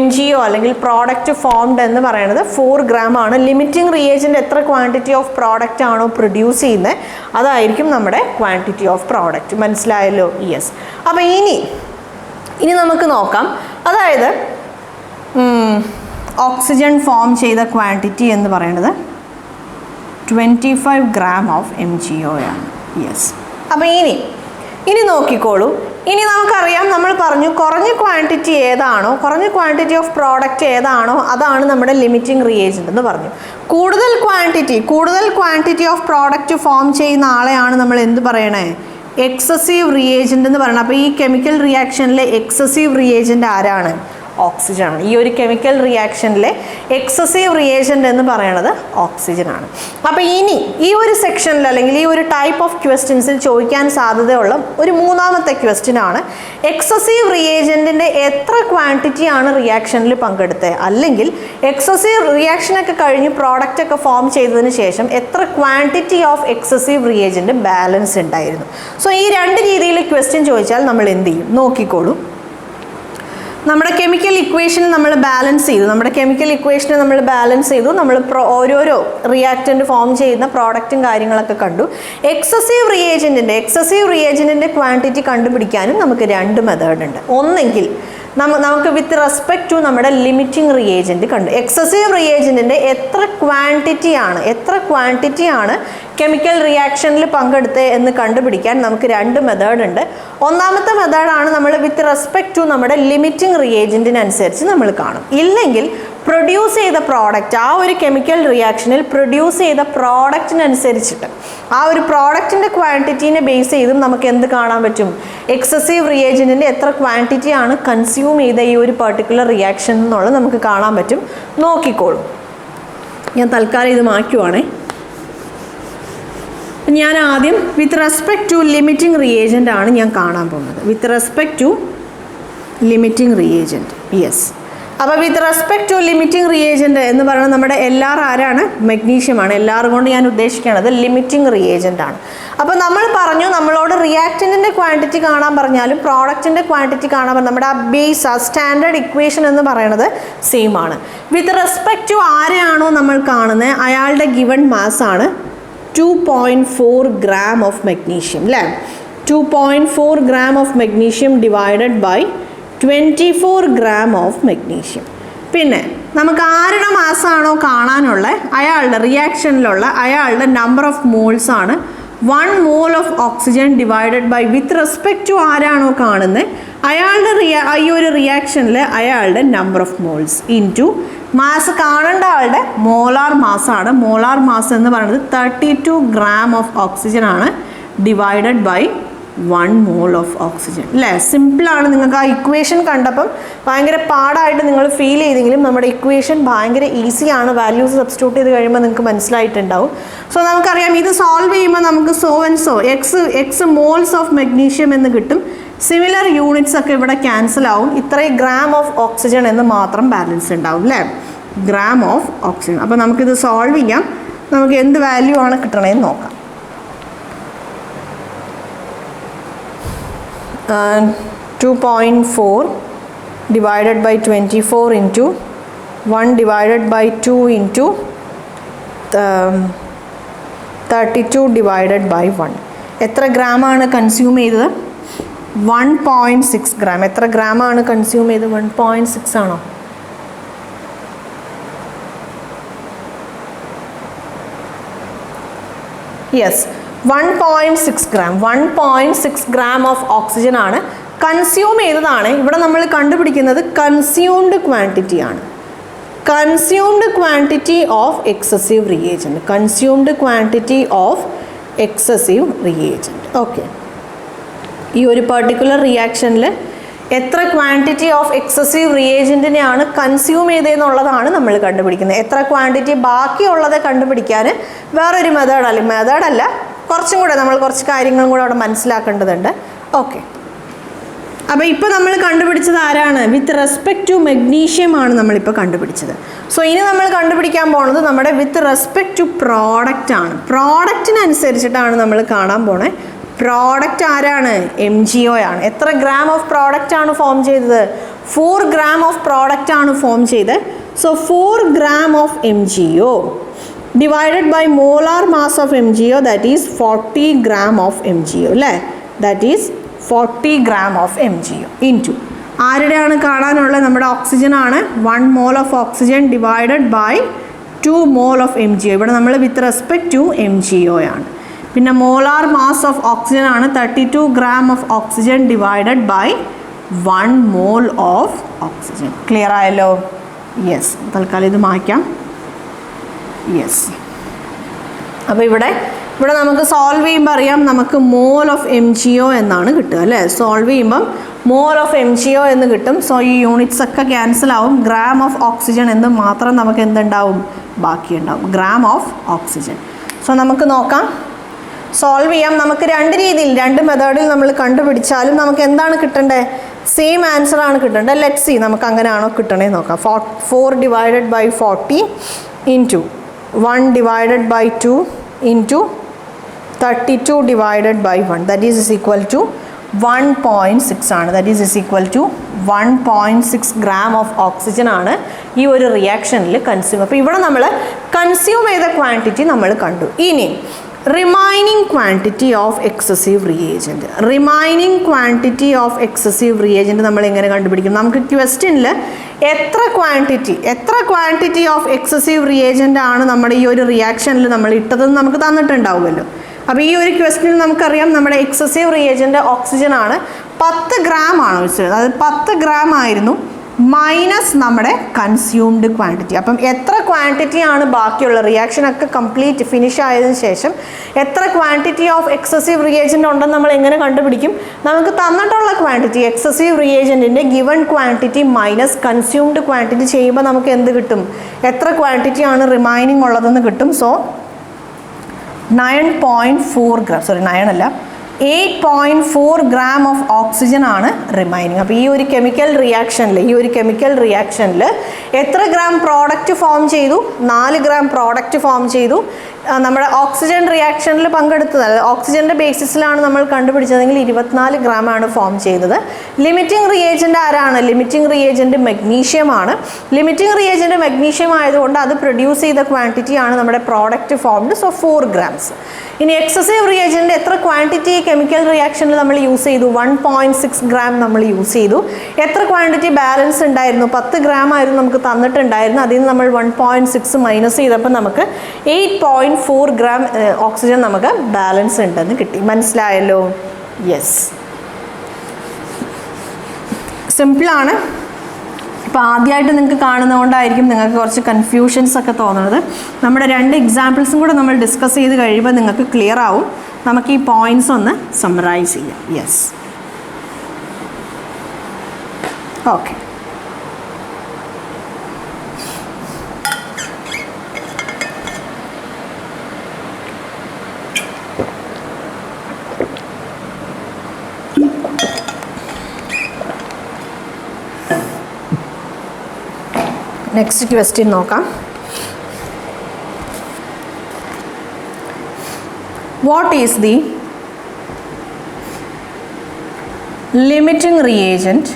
MgO അല്ലെങ്കിൽ പ്രോഡക്റ്റ് ഫോംഡ് എന്ന് പറയുന്നത് 4 gram ആണ്. ലിമിറ്റിംഗ് റിയേജൻറ്റ് എത്ര ക്വാണ്ടിറ്റി ഓഫ് പ്രോഡക്റ്റ് ആണോ പ്രൊഡ്യൂസ് ചെയ്യുന്നത് അതായിരിക്കും നമ്മുടെ ക്വാണ്ടിറ്റി ഓഫ് പ്രോഡക്റ്റ്. മനസ്സിലായല്ലോ? യെസ്. അപ്പോൾ ഇനി നമുക്ക് നോക്കാം. അതായത് ഓക്സിജൻ ഫോം ചെയ്ത ക്വാണ്ടിറ്റി എന്ന് പറയുന്നത് 25 gram ഓഫ് MgO ആണ്. യെസ്. അപ്പോൾ ഇനി നോക്കിക്കോളൂ. ഇനി നമുക്കറിയാം, നമ്മൾ പറഞ്ഞു കുറഞ്ഞ ക്വാണ്ടിറ്റി ഏതാണോ, കുറഞ്ഞ ക്വാണ്ടിറ്റി ഓഫ് പ്രോഡക്റ്റ് ഏതാണോ അതാണ് നമ്മുടെ ലിമിറ്റിംഗ് റിയേജൻറ്റ് എന്ന് പറഞ്ഞു. കൂടുതൽ ക്വാണ്ടിറ്റി ഓഫ് പ്രോഡക്റ്റ് ഫോം ചെയ്യുന്ന ആളെയാണ് നമ്മൾ എന്ത് പറയണേ? എക്സസീവ് റിയേജൻറ്റ് എന്ന് പറയുന്നത്. അപ്പോൾ ഈ കെമിക്കൽ റിയാക്ഷനിലെ എക്സസീവ് റിയേജൻറ്റ് ആരാണ്? ഓക്സിജൻ ആണ്. ഈ ഒരു കെമിക്കൽ റിയാക്ഷനിലെ എക്സസീവ് റിയേജൻറ്റ് എന്ന് പറയുന്നത് ഓക്സിജൻ ആണ്. അപ്പോൾ ഈ ഒരു സെക്ഷനിൽ അല്ലെങ്കിൽ ഈ ഒരു ടൈപ്പ് ഓഫ് ക്വസ്റ്റ്യൻസിൽ ചോദിക്കാൻ സാധ്യതയുള്ള ഒരു മൂന്നാമത്തെ ക്വസ്റ്റ്യൻ ആണ്, എക്സസീവ് റിയേജൻറ്റിൻ്റെ എത്ര ക്വാണ്ടിറ്റി ആണ് റിയാക്ഷനിൽ പങ്കെടുത്തത്, അല്ലെങ്കിൽ എക്സസീവ് റിയാക്ഷനൊക്കെ കഴിഞ്ഞ് പ്രോഡക്റ്റ് ഒക്കെ ഫോം ചെയ്തതിന് ശേഷം എത്ര quantity of excessive reagent balance ഉണ്ടായിരുന്നു. സോ ഈ രണ്ട് രീതിയിൽ ക്വസ്റ്റ്യൻ ചോദിച്ചാൽ നമ്മൾ എന്ത് ചെയ്യും? നോക്കിക്കോളൂ. നമ്മുടെ കെമിക്കൽ ഇക്വേഷൻ നമ്മൾ ബാലൻസ് ചെയ്തു. നമ്മൾ ഓരോരോ റിയാക്റ്റൻ്റ് ഫോം ചെയ്യുന്ന പ്രോഡക്റ്റും കാര്യങ്ങളൊക്കെ കണ്ടു. എക്സസീവ് റിയേജൻറ്റിൻ്റെ ക്വാണ്ടിറ്റി കണ്ടുപിടിക്കാനും നമുക്ക് 2 മെത്തേഡ് ഉണ്ട്. ഒന്നെങ്കിൽ നമുക്ക് വിത്ത് റെസ്പെക്ട് ടു നമ്മുടെ ലിമിറ്റിംഗ് റിയേജൻറ്റ് കണ്ടു. എക്സസീവ് റിയേജൻറ്റിൻ്റെ എത്ര ക്വാണ്ടിറ്റിയാണ് കെമിക്കൽ റിയാക്ഷനിൽ പങ്കെടുത്തത് എന്ന് കണ്ടുപിടിക്കാൻ നമുക്ക് 2 മെത്തേഡ് ഉണ്ട്. ഒന്നാമത്തെ മെത്തേഡാണ് നമ്മൾ വിത്ത് റെസ്പെക്ട് ടു നമ്മുടെ ലിമിറ്റിംഗ് റിയേജൻറ്റിനനുസരിച്ച് നമ്മൾ കാണും. ഇല്ലെങ്കിൽ പ്രൊഡ്യൂസ് ചെയ്ത പ്രോഡക്റ്റ്, ആ ഒരു കെമിക്കൽ റിയാക്ഷനിൽ പ്രൊഡ്യൂസ് ചെയ്ത പ്രോഡക്റ്റിനനുസരിച്ചിട്ട് ആ ഒരു പ്രോഡക്റ്റിൻ്റെ ക്വാണ്ടിറ്റീനെ ബേസ് ചെയ്തും നമുക്ക് എന്ത് കാണാൻ പറ്റും? എക്സസീവ് റിയേജൻറ്റിൻ്റെ എത്ര ക്വാണ്ടിറ്റിയാണ് കൺസ്യൂം ചെയ്ത ഈ ഒരു പെർട്ടിക്കുലർ റിയാക്ഷൻ എന്നുള്ളത് നമുക്ക് കാണാൻ പറ്റും. നോക്കിക്കോളും. ഞാൻ തൽക്കാലം ഇത് മാറ്റുവാണേ. ഞാൻ ആദ്യം with respect to limiting reagent ആണ് ഞാൻ കാണാൻ പോകുന്നത്. With respect to limiting reagent. Yes. അപ്പോൾ with respect to limiting reagent എന്ന് പറയുന്നത് നമ്മുടെ LR ആരാണ്? മഗ്നീഷ്യമാണ്. LR കൊണ്ട് ഞാൻ ഉദ്ദേശിക്കുന്നത് ലിമിറ്റിംഗ് റിയേജൻ്റ് ആണ്. അപ്പോൾ നമ്മൾ പറഞ്ഞു, നമ്മളോട് റിയാക്റ്റൻറ്റിൻ്റെ ക്വാണ്ടിറ്റി കാണാൻ പറഞ്ഞാലും പ്രോഡക്റ്റിൻ്റെ ക്വാണ്ടിറ്റി കാണാൻ പറഞ്ഞാൽ നമ്മുടെ ആ ബേസ്, ആ സ്റ്റാൻഡേർഡ് ഇക്വേഷൻ എന്ന് പറയുന്നത് സെയിം ആണ്. വിത്ത് റെസ്പെക്ട് ടു ആരെയാണോ നമ്മൾ കാണുന്നത് അയാളുടെ ഗിവൺ മാസ് ആണ് 2.4 gram ഓഫ് മെഗ്നീഷ്യം, അല്ലേ? 2.4 gram of magnesium divided by 24 gram of magnesium. പിന്നെ നമുക്ക് ആരുടെ മാസാണോ കാണാനുള്ള അയാളുടെ റിയാക്ഷനിലുള്ള അയാളുടെ നമ്പർ ഓഫ് മോൾസ് ആണ് 1 mole of oxygen divided by with respect to ആരാണോ കാണുന്നത് അയാളുടെ ഈ ഒരു റിയാക്ഷനിൽ അയാളുടെ number of moles into mass കാണേണ്ട ആളുടെ മോളാർ മാസാണ്. മോളാർ മാസ് എന്ന് പറയുന്നത് 32 gram ഓഫ് ഓക്സിജൻ ആണ് divided by 1 mole of oxygen, അല്ലേ? സിമ്പിളാണ്. നിങ്ങൾക്ക് ആ ഇക്വേഷൻ കണ്ടപ്പം ഭയങ്കര പാടായിട്ട് നിങ്ങൾ ഫീൽ ചെയ്തെങ്കിലും നമ്മുടെ ഇക്വേഷൻ ഭയങ്കര ഈസിയാണ്. വാല്യൂസ് സബ്സ്റ്റിറ്റ്യൂട്ട് ചെയ്ത് കഴിയുമ്പോൾ നിങ്ങൾക്ക് മനസ്സിലായിട്ടുണ്ടാവും. സോ നമുക്കറിയാം ഇത് സോൾവ് ചെയ്യുമ്പോൾ നമുക്ക് എക്സ് മോൾസ് ഓഫ് മെഗ്നീഷ്യം എന്ന് കിട്ടും. സിമിലർ യൂണിറ്റ്സ് ഒക്കെ ഇവിടെ ക്യാൻസൽ ആവും. ഇത്രയും ഗ്രാം ഓഫ് ഓക്സിജൻ എന്ന് മാത്രം ബാലൻസ് ഉണ്ടാവും, അല്ലേ? Gram of oxygen. അപ്പോൾ നമുക്കിത് സോൾവ് ചെയ്യാം. നമുക്ക് എന്ത് വാല്യൂ ആണ് കിട്ടണമെന്ന് നോക്കാം. 2.4 divided by 24 into 1 divided by 2 into 32 divided by 1. എത്ര ഗ്രാമാണ് കൺസ്യൂം ചെയ്തത്? 1.6 gram. എത്ര ഗ്രാമാണ് കൺസ്യൂം ചെയ്തത്? 1.6 ആണോ? Yes, 1.6 gram. 1.6 gram of oxygen ആണ് കൺസ്യൂം ചെയ്തതാണ്. ഇവിടെ നമ്മൾ കണ്ടുപിടിക്കുന്നത് കൺസ്യൂംഡ് ക്വാണ്ടിറ്റി ആണ്. Consumed quantity of excessive reagent. Consumed quantity of excessive reagent. Okay, ഈ ഒരു പെർട്ടിക്കുലർ റിയാക്ഷനിൽ എത്ര ക്വാണ്ടിറ്റി ഓഫ് എക്സസീവ് റിയേജൻറ്റിനെയാണ് കൺസ്യൂം ചെയ്തതെന്നുള്ളതാണ് നമ്മൾ കണ്ടുപിടിക്കുന്നത്. എത്ര ക്വാണ്ടിറ്റി ബാക്കിയുള്ളത് കണ്ടുപിടിക്കാൻ വേറൊരു മെത്തേഡല്ല, കുറച്ചും കൂടെ നമ്മൾ കുറച്ച് കാര്യങ്ങളും കൂടെ അവിടെ മനസ്സിലാക്കേണ്ടതുണ്ട്. ഓക്കെ, അപ്പോൾ ഇപ്പോൾ നമ്മൾ കണ്ടുപിടിച്ചത് ആരാണ്? വിത്ത് റെസ്പെക്റ്റ് ടു മെഗ്നീഷ്യം ആണ് നമ്മളിപ്പോൾ കണ്ടുപിടിച്ചത്. സോ ഇനി നമ്മൾ കണ്ടുപിടിക്കാൻ പോകുന്നത് നമ്മുടെ വിത്ത് റെസ്പെക്റ്റ് ടു പ്രോഡക്റ്റ് ആണ്. പ്രോഡക്റ്റിനനുസരിച്ചിട്ടാണ് നമ്മൾ കാണാൻ പോണേ. പ്രോഡക്റ്റ് ആരാണ്? MgO ആണ്. എത്ര ഗ്രാം ഓഫ് പ്രോഡക്റ്റ് ആണ് ഫോം ചെയ്തത്? 4 gram ഓഫ് പ്രോഡക്റ്റ് ആണ് ഫോം ചെയ്തത്. So 4 gram of MgO divided by molar mass of MgO, that is 40 gram of MgO അല്ലേ? That is 40 gram of MgO into ആരുടെയാണ് കാണാനുള്ളത്? നമ്മുടെ ഓക്സിജൻ ആണ്. 1 mole of oxygen divided by 2 mole of MgO. ഇവിടെ നമ്മൾ with respect to MgO ആണ്. പിന്നെ molar mass of oxygen ആണ് 32 gram of oxygen divided by 1 mole of oxygen. Clear ആയല്ലോ? യെസ്, തൽക്കാലം ഇത് മായ്ക്കാം. യെസ്, അപ്പോൾ ഇവിടെ നമുക്ക് സോൾവ് ചെയ്യുമ്പോൾ അറിയാം, നമുക്ക് മോൾ ഓഫ് MgO എന്നാണ് കിട്ടുക അല്ലേ? സോൾവ് ചെയ്യുമ്പം മോൾ ഓഫ് MgO എന്ന് കിട്ടും. സോ ഈ യൂണിറ്റ്സ് ഒക്കെ ക്യാൻസൽ ആവും. ഗ്രാം ഓഫ് ഓക്സിജൻ എന്ന് മാത്രം നമുക്ക് എന്തുണ്ടാവും? ബാക്കിയുണ്ടാവും, ഗ്രാം ഓഫ് ഓക്സിജൻ. സോ നമുക്ക് നോക്കാം, സോൾവ് ചെയ്യാം. നമുക്ക് 2 രീതിയിൽ 2 മെത്തേഡിൽ നമ്മൾ കണ്ടുപിടിച്ചാലും നമുക്ക് എന്താണ് കിട്ടേണ്ടത്? സെയിം ആൻസർ ആണ് കിട്ടേണ്ടത്. ലെറ്റ് സി നമുക്ക് അങ്ങനെയാണോ കിട്ടണേ നോക്കാം. 4 divided by 40 into 1 divided by 2 into 32 divided by 1, that is equal to 1.6 ആണ്. That is equal to 1.6 gram of oxygen ആണ് ഈ ഒരു റിയാക്ഷനിൽ കൺസ്യൂം. അപ്പോൾ ഇവിടെ നമ്മൾ കൺസ്യൂം ചെയ്ത ക്വാണ്ടിറ്റി നമ്മൾ കണ്ടു. ഇനി remaining quantity of excessive reagent. Remaining quantity of excessive reagent നമ്മൾ എങ്ങനെ കണ്ടുപിടിക്കും? നമുക്ക് ക്വസ്റ്റ്യനിൽ എത്ര ക്വാണ്ടിറ്റി ഓഫ് എക്സസീവ് റിയേജൻ്റ് ആണ് നമ്മുടെ ഈ ഒരു റിയാക്ഷനിൽ നമ്മൾ ഇട്ടതെന്ന് നമുക്ക് തന്നിട്ടുണ്ടാവുമല്ലോ. അപ്പോൾ ഈ ഒരു ക്വസ്റ്റ്യനിൽ നമുക്കറിയാം നമ്മുടെ എക്സസീവ് റിയേജൻ്റ് ഓക്സിജൻ ആണ്. 10 gram ആണ് ഒഴിച്ചത്. അതായത് 10 gram ആയിരുന്നു മൈനസ് നമ്മുടെ കൺസ്യൂംഡ് ക്വാണ്ടിറ്റി. അപ്പം എത്ര ക്വാണ്ടിറ്റി ആണ് ബാക്കിയുള്ള റിയാക്ഷനൊക്കെ കംപ്ലീറ്റ് ഫിനിഷ് ആയതിനു ശേഷം എത്ര ക്വാണ്ടിറ്റി ഓഫ് എക്സസീവ് റിയേജൻ്റ് ഉണ്ടെന്ന് നമ്മൾ എങ്ങനെ കണ്ടുപിടിക്കും? നമുക്ക് തന്നിട്ടുള്ള ക്വാണ്ടിറ്റി എക്സസീവ് റിയേജൻറ്റിൻ്റെ given quantity minus consumed quantity ചെയ്യുമ്പോൾ നമുക്ക് എന്ത് കിട്ടും? എത്ര ക്വാണ്ടിറ്റി ആണ് റിമൈനിങ് ഉള്ളതെന്ന് കിട്ടും. സോ 9.4 gram, സോറി 9 അല്ല, 8.4 gram ഓഫ് ഓക്സിജൻ ആണ് റിമൈനിങ്. അപ്പോൾ ഈ ഒരു കെമിക്കൽ റിയാക്ഷനിൽ എത്ര ഗ്രാം പ്രോഡക്റ്റ് ഫോം ചെയ്തു? 4 gram പ്രോഡക്റ്റ് ഫോം ചെയ്തു. നമ്മുടെ ഓക്സിജൻ റിയാക്ഷനിൽ പങ്കെടുത്തത് ഓക്സിജൻ്റെ ബേസിസിലാണ് നമ്മൾ കണ്ടുപിടിച്ചതെങ്കിൽ 24 gram ആണ് ഫോം ചെയ്തത്. ലിമിറ്റിംഗ് റിയേജൻ്റ് ആരാണ്? ലിമിറ്റിംഗ് റിയേജൻ്റ് മെഗ്നീഷ്യം ആണ്. ലിമിറ്റിംഗ് റിയേജൻ്റ് മെഗ്നീഷ്യം ആയതുകൊണ്ട് അത് പ്രൊഡ്യൂസ് ചെയ്ത ക്വാണ്ടിറ്റി ആണ് നമ്മുടെ പ്രോഡക്റ്റ് ഫോംഡ്. So 4 grams. ഇനി എക്സസീവ് റിയേജൻ്റ് എത്ര ക്വാണ്ടിറ്റി കെമിക്കൽ റിയാക്ഷനിൽ നമ്മൾ യൂസ് ചെയ്തു? 1.6 gram നമ്മൾ യൂസ് ചെയ്തു. എത്ര ക്വാണ്ടിറ്റി ബാലൻസ് ഉണ്ടായിരുന്നു? 10 gram ആയിരുന്നു നമുക്ക് തന്നിട്ടുണ്ടായിരുന്നു. അതിൽ നിന്ന് നമ്മൾ 1.6 മൈനസ് ചെയ്തപ്പോൾ നമുക്ക് 8.4 gram ഓക്സിജൻ നമുക്ക് ബാലൻസ് ഉണ്ടെന്ന് കിട്ടി. മനസ്സിലായല്ലോ? യെസ്, സിമ്പിളാണ്. ഇപ്പോൾ ആദ്യമായിട്ട് നിങ്ങൾക്ക് കാണുന്നതുകൊണ്ടായിരിക്കും നിങ്ങൾക്ക് കുറച്ച് കൺഫ്യൂഷൻസ് ഒക്കെ തോന്നുന്നത്. നമ്മുടെ 2 എക്സാമ്പിൾസും കൂടെ നമ്മൾ ഡിസ്കസ് ചെയ്ത് കഴിയുമ്പോൾ നിങ്ങൾക്ക് ക്ലിയർ ആവും. നമുക്ക് ഈ പോയിൻറ്റ്സ് ഒന്ന് സമ്മറൈസ് ചെയ്യാം. Yes, okay. നെക്സ്റ്റ് ക്വസ്റ്റ്യൻ നോക്കാം. What is the limiting reagent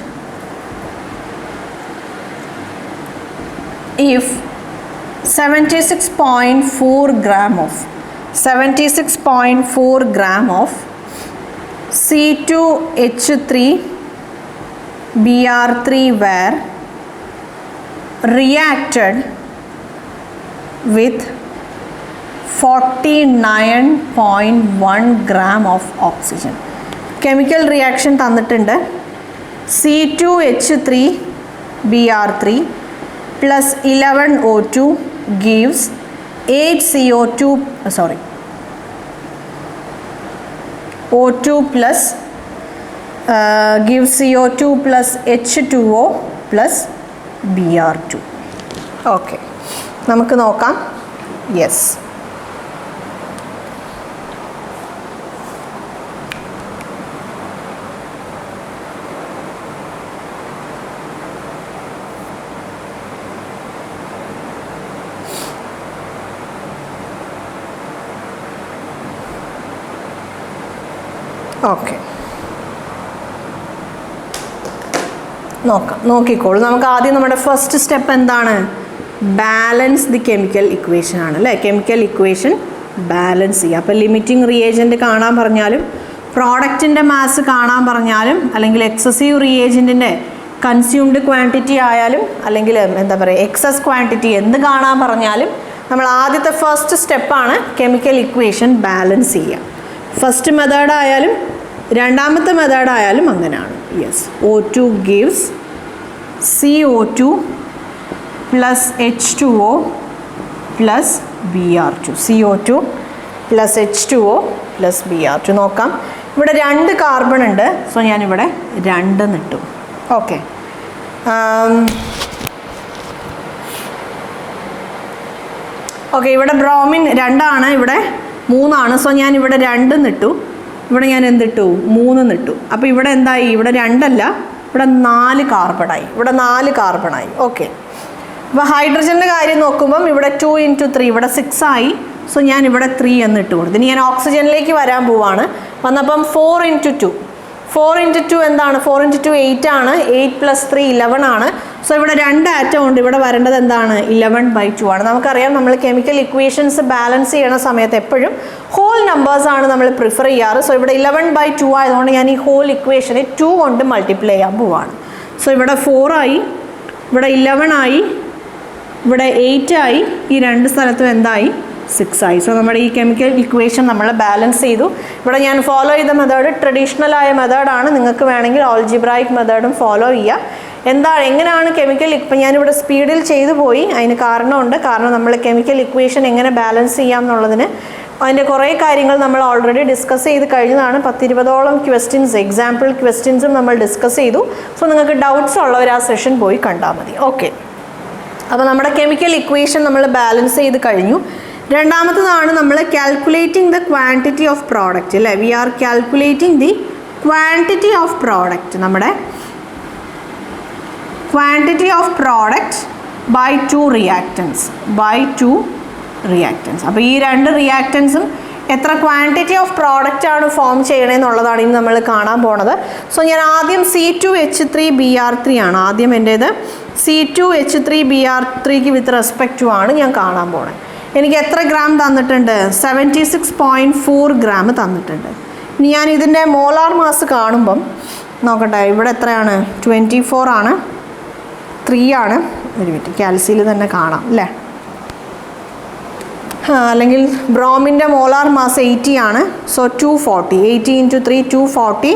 if 76.4 gram of C2H3Br3 were reacted with 49.1 gram of oxygen. Chemical reaction തന്നിട്ടുണ്ട്. C2H3Br3 plus 11O2 gives 8CO2 O2 plus gives CO2 plus H2O plus Br2. Okay, നമുക്ക് നോക്കാം. Yes, okay നോക്കിക്കോളൂ. നമുക്ക് ആദ്യം നമ്മുടെ first step എന്താണ്? Balance the chemical equation ആണ് അല്ലേ? കെമിക്കൽ ഇക്വേഷൻ ബാലൻസ് ചെയ്യുക. അപ്പോൾ ലിമിറ്റിംഗ് റിയേജൻറ്റ് കാണാൻ പറഞ്ഞാലും പ്രോഡക്റ്റിൻ്റെ മാസ് കാണാൻ പറഞ്ഞാലും അല്ലെങ്കിൽ എക്സസീവ് റിയേജൻറ്റിൻ്റെ കൺസ്യൂംഡ് ക്വാണ്ടിറ്റി ആയാലും അല്ലെങ്കിൽ എന്താ പറയുക എക്സസ് ക്വാണ്ടിറ്റി എന്ത് കാണാൻ പറഞ്ഞാലും നമ്മൾ ആദ്യത്തെ ഫസ്റ്റ് സ്റ്റെപ്പാണ് കെമിക്കൽ ഇക്വേഷൻ ബാലൻസ് ചെയ്യുക. ഫസ്റ്റ് മെത്തേഡ് ആയാലും രണ്ടാമത്തെ മെത്തേഡ് ആയാലും അങ്ങനെയാണ്. Yes, O2 gives CO2 plus H2O plus Br2. CO2 plus H2O plus Br2. നോക്കാം, ഇവിടെ 2 കാർബൺ ഉണ്ട്. സോ ഞാനിവിടെ 2 നിട്ടു. ഓക്കെ, ഇവിടെ ബ്രോമിൻ 2 ആണ്, ഇവിടെ 3 ആണ്. സോ ഞാനിവിടെ 2 നിട്ടു. ഇവിടെ ഞാൻ എന്തിട്ടു? 3 നിട്ടു. അപ്പോൾ ഇവിടെ എന്തായി? ഇവിടെ 2 അല്ല, ഇവിടെ 4 കാർബണായി. ഇവിടെ 4 കാർബണായി. ഓക്കെ, അപ്പോൾ ഹൈഡ്രജൻ്റെ കാര്യം നോക്കുമ്പം ഇവിടെ 2 × 3 ഇവിടെ 6 ആയി. സോ ഞാൻ ഇവിടെ 3 എന്ന് ഇട്ട് കൊടുത്തു. ഇനി ഞാൻ ഓക്സിജനിലേക്ക് വരാൻ പോവാണ്. വന്നപ്പം 4 × 2 എന്താണ്? 4 × 2 8 ആണ്. 8 + 3 11 ആണ്. സോ ഇവിടെ 2 ആറ്റം ഉണ്ട്. ഇവിടെ വരേണ്ടത് എന്താണ്? 11/2 ആണ്. നമുക്കറിയാം നമ്മൾ കെമിക്കൽ ഇക്വേഷൻസ് ബാലൻസ് ചെയ്യണ സമയത്ത് എപ്പോഴും ഹോൾ നമ്പേഴ്സ് ആണ് നമ്മൾ പ്രിഫർ ചെയ്യാറ്. സോ ഇവിടെ 11/2 ആയതുകൊണ്ട് ഞാൻ ഈ ഹോൾ ഇക്വേഷനെ 2 കൊണ്ട് മൾട്ടിപ്ലൈ ചെയ്യാൻ പോവാണ്. സോ ഇവിടെ 4 ആയി, ഇവിടെ 11 ആയി, ഇവിടെ 8 ആയി, ഈ 2 സ്ഥലത്തും എന്തായി? 6 ആയി. സോ നമ്മുടെ ഈ കെമിക്കൽ ഇക്വേഷൻ നമ്മൾ ബാലൻസ് ചെയ്തു. ഇവിടെ ഞാൻ ഫോളോ ചെയ്ത മെത്തേഡ് ട്രഡീഷണലായ മെത്തേഡാണ്. നിങ്ങൾക്ക് വേണമെങ്കിൽ ഓൾജിബ്രായിക് മെത്തേഡും ഫോളോ ചെയ്യാം. എങ്ങനെയാണ് കെമിക്കൽ ഇപ്പം ഞാനിവിടെ സ്പീഡിൽ ചെയ്തു പോയി. അതിന് കാരണമുണ്ട്. കാരണം നമ്മൾ കെമിക്കൽ ഇക്വേഷൻ എങ്ങനെ ബാലൻസ് ചെയ്യാം എന്നുള്ളതിന് അതിൻ്റെ കുറേ കാര്യങ്ങൾ നമ്മൾ ഓൾറെഡി ഡിസ്കസ് ചെയ്ത് കഴിഞ്ഞതാണ്. 10-20ഓളം ക്വസ്റ്റ്യൻസ്, എക്സാമ്പിൾ ക്വസ്റ്റ്യൻസും നമ്മൾ ഡിസ്കസ് ചെയ്തു. സോ നിങ്ങൾക്ക് ഡൗട്ട്സ് ഉള്ളവർ ആ സെഷൻ പോയി കണ്ടാൽ മതി. ഓക്കെ, അപ്പോൾ നമ്മുടെ കെമിക്കൽ ഇക്വേഷൻ നമ്മൾ ബാലൻസ് ചെയ്ത് കഴിഞ്ഞു. രണ്ടാമത്തതാണ് നമ്മൾ calculating the quantity of product അല്ലേ? We are calculating the quantity of product. നമ്മുടെ quantity of product by 2 reactants. അപ്പോൾ ഈ 2 റിയാക്റ്റൻസും എത്ര ക്വാണ്ടിറ്റി ഓഫ് പ്രോഡക്റ്റ് ആണ് ഫോം ചെയ്യണമെന്നുള്ളതാണ് ഇനി നമ്മൾ കാണാൻ പോണത്. സോ ഞാൻ ആദ്യം C2H3Br3 ആണ് ആദ്യം എൻ്റേത്. C2H3Br3ക്ക് വിത്ത് റെസ്പെക്റ്റ് ടു ആണ് ഞാൻ കാണാൻ പോണത്. എനിക്ക് എത്ര ഗ്രാം തന്നിട്ടുണ്ട്? 76.4 ഗ്രാം തന്നിട്ടുണ്ട്. ഇനി ഞാൻ ഇതിൻ്റെ മോളാർ മാസ് കാണുമ്പം നോക്കട്ടെ, ഇവിടെ എത്രയാണ്? 24 ആണ്, 3 ആണ്. ഒരു മിനിറ്റ്, കാൽസിയിൽ തന്നെ കാണാം അല്ലേ? അല്ലെങ്കിൽ ബ്രോമിൻ്റെ മോളാർ മാസ് 80 ആണ്. സോ 240, 80 × 3 240,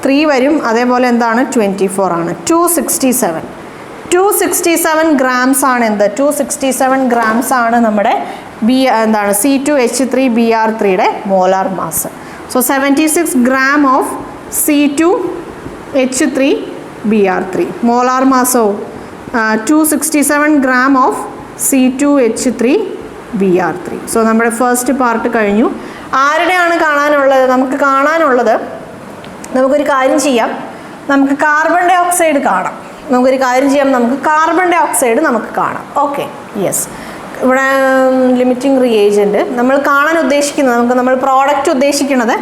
3 വരും. അതേപോലെ എന്താണ്? 24 ആണ്. 267 ഗ്രാംസ് ആണ്. എന്ത്? 267 ഗ്രാംസ് ആണ് നമ്മുടെ C2H3Br3യുടെ molar mass. So 76 gram of C2H3Br3. Molar മാസോ 267 ഗ്രാം ഓഫ് C2H3Br3. സോ നമ്മുടെ ഫസ്റ്റ് പാർട്ട് കഴിഞ്ഞു. ആരുടെയാണ് കാണാനുള്ളത്? നമുക്കൊരു കാര്യം ചെയ്യാം, നമുക്ക് കാർബൺ ഡൈ ഓക്സൈഡ് കാണാം. നമുക്ക് കാർബൺ ഡൈ ഓക്സൈഡ് കാണാം. Okay, yes. ഇവിടെ ലിമിറ്റിംഗ് റിയേജൻറ്റ് നമ്മൾ കാണാൻ ഉദ്ദേശിക്കുന്നത്, നമ്മൾ പ്രോഡക്റ്റ് ഉദ്ദേശിക്കുന്നത്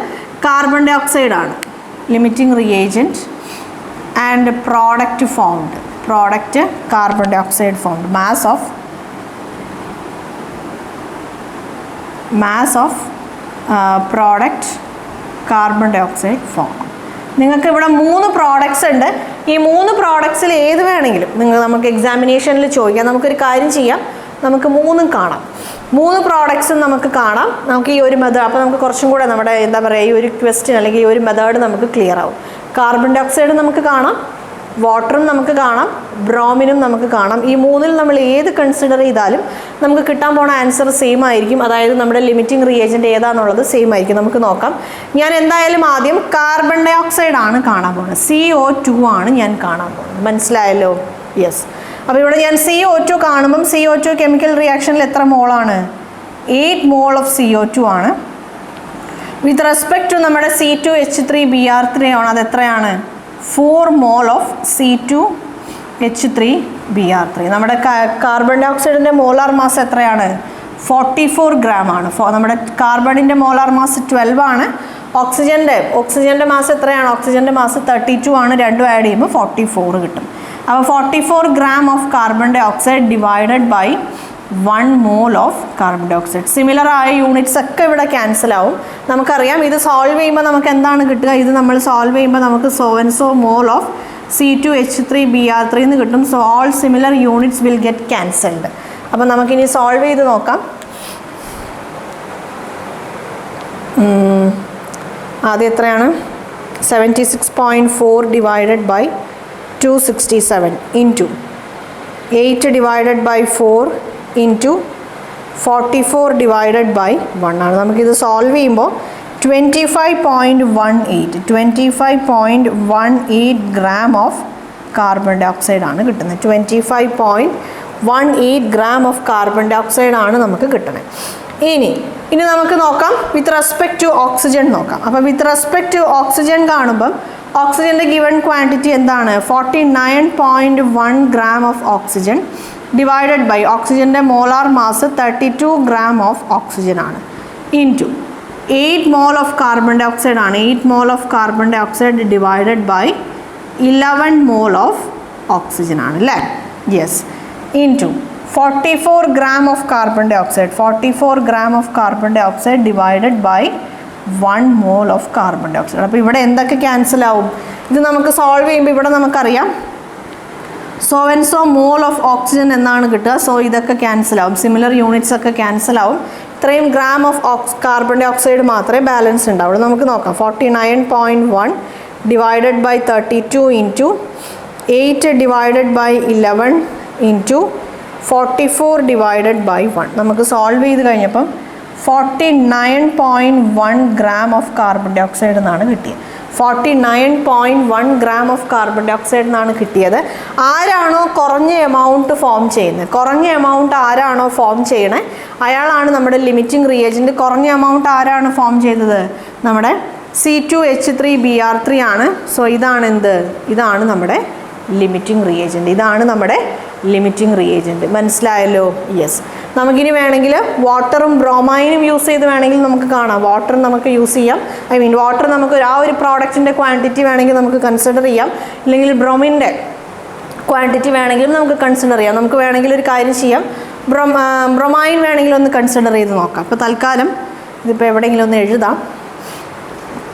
കാർബൺ ഡൈ ഓക്സൈഡ് ആണ്. Limiting reagent and product formed. Product carbon dioxide formed. Mass of product carbon dioxide form. നിങ്ങൾക്ക് ഇവിടെ 3 പ്രോഡക്ട്സ് ഉണ്ട്. ഈ 3 പ്രോഡക്ട്സിൽ ഏത് വേണമെങ്കിലും നമുക്ക് എക്സാമിനേഷനിൽ ചോദിക്കാം. നമുക്കൊരു കാര്യം ചെയ്യാം, നമുക്ക് 3ഉം കാണാം. 3 പ്രോഡക്ട്സും നമുക്ക് കാണാം. നമുക്ക് ഈ ഒരു മെത്തേഡ്, അപ്പോൾ നമുക്ക് കുറച്ചും കൂടെ നമ്മുടെ എന്താ പറയുക, ഈ ഒരു ക്വസ്റ്റ്യൻ അല്ലെങ്കിൽ ഈ ഒരു മെത്തേഡ് നമുക്ക് ക്ലിയർ ആവും. കാർബൺ ഡൈ ഓക്സൈഡ് നമുക്ക് കാണാം, വാട്ടറും നമുക്ക് കാണാം, ബ്രോമിനും നമുക്ക് കാണാം. ഈ മൂന്നിൽ നമ്മൾ ഏത് കൺസിഡർ ചെയ്താലും നമുക്ക് കിട്ടാൻ പോണ ആൻസർ സെയിം ആയിരിക്കും. അതായത് നമ്മുടെ ലിമിറ്റിംഗ് റിയേജൻറ്റ് ഏതാണെന്നുള്ളത് സെയിം ആയിരിക്കും. നമുക്ക് നോക്കാം. ഞാൻ എന്തായാലും ആദ്യം കാർബൺ ഡൈ ഓക്സൈഡ് ആണ് കാണാൻ പോകുന്നത്. CO2 ആണ് ഞാൻ കാണാൻ പോകുന്നത്. മനസ്സിലായല്ലോ? യെസ്. അപ്പോൾ ഇവിടെ ഞാൻ CO2 കാണുമ്പം CO2 കെമിക്കൽ റിയാക്ഷനിൽ എത്ര മോളാണ്? 8 മോൾ ഓഫ് CO2 ആണ്. വിത്ത് റെസ്പെക്ട് ടു നമ്മുടെ C2H3Br3 ആണ്. അത് എത്രയാണ്? 4 മോൾ ഓഫ് C2H3Br3. നമ്മുടെ കാർബൺ ഡൈ ഓക്സൈഡിൻ്റെ മോളാർ മാസ് എത്രയാണ്? 44 ഗ്രാം ആണ്. നമ്മുടെ കാർബണിൻ്റെ മോളാർ മാസ് 12 ആണ്. ഓക്സിജൻ്റെ മാസ് എത്രയാണ്? ഓക്സിജൻ്റെ മാസ് 32 ആണ്. രണ്ടും ആഡ് ചെയ്യുമ്പോൾ 44 കിട്ടും. അപ്പോൾ 44 gram of carbon dioxide divided by 1 mole of carbon dioxide. Similar ആയ യൂണിറ്റ്സ് ഒക്കെ ഇവിടെ ക്യാൻസൽ ആവും. നമുക്കറിയാം ഇത് സോൾവ് ചെയ്യുമ്പോൾ നമുക്ക് എന്താണ് കിട്ടുക? ഇത് നമ്മൾ സോൾവ് ചെയ്യുമ്പോൾ നമുക്ക് സോ മോൾ ഓഫ് C2H3Br3 എന്ന് കിട്ടും. So all similar units will get cancelled. അപ്പം നമുക്കിനി സോൾവ് ചെയ്ത് നോക്കാം. ആദ്യം എത്രയാണ്? 76.4 divided by 267 into 8 divided by 4 into 44 divided by 1 ആണ്. നമുക്കിത് സോൾവ് ചെയ്യുമ്പോൾ 25.18 gram of carbon dioxide ആണ് കിട്ടുന്നത്. 25.18 gram of carbon dioxide ആണ് നമുക്ക് കിട്ടുന്നത്. ഇനി നമുക്ക് നോക്കാം വിത്ത് റെസ്പെക്ട് ടു ഓക്സിജൻ നോക്കാം. അപ്പോൾ വിത്ത് റെസ്പെക്ട് ടു ഓക്സിജൻ കാണുമ്പം ഓക്സിജൻ്റെ ഗിവൺ ക്വാണ്ടിറ്റി എന്താണ്? 49.1 gram of oxygen divided by ഓക്സിജൻ്റെ molar mass 32 gram of oxygen ആണ് into 8 mole of carbon dioxide ആണ്. 8 mole of carbon dioxide divided by 11 mole of oxygen ആണ് അല്ലേ? Yes. Into 44 gram of carbon dioxide. 44 gram of carbon dioxide divided by 1 mole of carbon dioxide. അപ്പോൾ ഇവിടെ എന്തൊക്കെ cancel ആവും? ഇത് നമുക്ക് solve ചെയ്യുമ്പോൾ ഇവിടെ നമുക്കറിയാം സോ മോൾ ഓഫ് ഓക്സിജൻ എന്നാണ് കിട്ടുക. സോ ഇതൊക്കെ ക്യാൻസൽ ആവും. സിമിലർ യൂണിറ്റ്സ് ഒക്കെ ക്യാൻസൽ ആവും. ഇത്രയും gram of carbon dioxide മാത്രമേ ബാലൻസ് ഉണ്ടാവുള്ളൂ. നമുക്ക് നോക്കാം. 49.1 divided by 32 into 8 divided by 11 into 44 divided by 1. നമുക്ക് സോൾവ് ചെയ്ത് കഴിഞ്ഞപ്പം 49.1 gram of carbon dioxide എന്നാണ് കിട്ടിയത്. 49.1 gram of carbon dioxide എന്നാണ് കിട്ടിയത്. ആരാണോ കുറഞ്ഞ എമൗണ്ട് ഫോം ചെയ്യുന്നത്, കുറഞ്ഞ എമൗണ്ട് ആരാണോ ഫോം ചെയ്യണേ അയാളാണ് നമ്മുടെ ലിമിറ്റിംഗ് റിയേജൻറ്റ്. കുറഞ്ഞ എമൗണ്ട് ആരാണ് ഫോം ചെയ്തത്? നമ്മുടെ C2H3Br3 ആണ്. സോ ഇതാണ് എന്ത്? ഇതാണ് നമ്മുടെ ലിമിറ്റിംഗ് റിയേജൻറ്റ്. ഇതാണ് നമ്മുടെ ലിമിറ്റിംഗ് റിയേജൻറ്റ്. മനസ്സിലായല്ലോ? യെസ്. നമുക്കിനി വേണമെങ്കിൽ വാട്ടറും ബ്രോമൈനും യൂസ് ചെയ്ത് വേണമെങ്കിൽ നമുക്ക് കാണാം. വാട്ടർ നമുക്ക് യൂസ് ചെയ്യാം. വാട്ടർ നമുക്ക് ആ ഒരു പ്രോഡക്റ്റിൻ്റെ ക്വാണ്ടിറ്റി വേണമെങ്കിൽ നമുക്ക് കൺസിഡർ ചെയ്യാം. ഇല്ലെങ്കിൽ ബ്രോമിൻ്റെ ക്വാണ്ടിറ്റി വേണമെങ്കിലും നമുക്ക് കൺസിഡർ ചെയ്യാം. നമുക്ക് വേണമെങ്കിൽ ഒരു കാര്യം ചെയ്യാം, ബ്രൊമൈൻ വേണമെങ്കിൽ ഒന്ന് കൺസിഡർ ചെയ്ത് നോക്കാം. അപ്പോൾ തൽക്കാലം ഇതിപ്പോൾ എവിടെയെങ്കിലും ഒന്ന് എഴുതാം.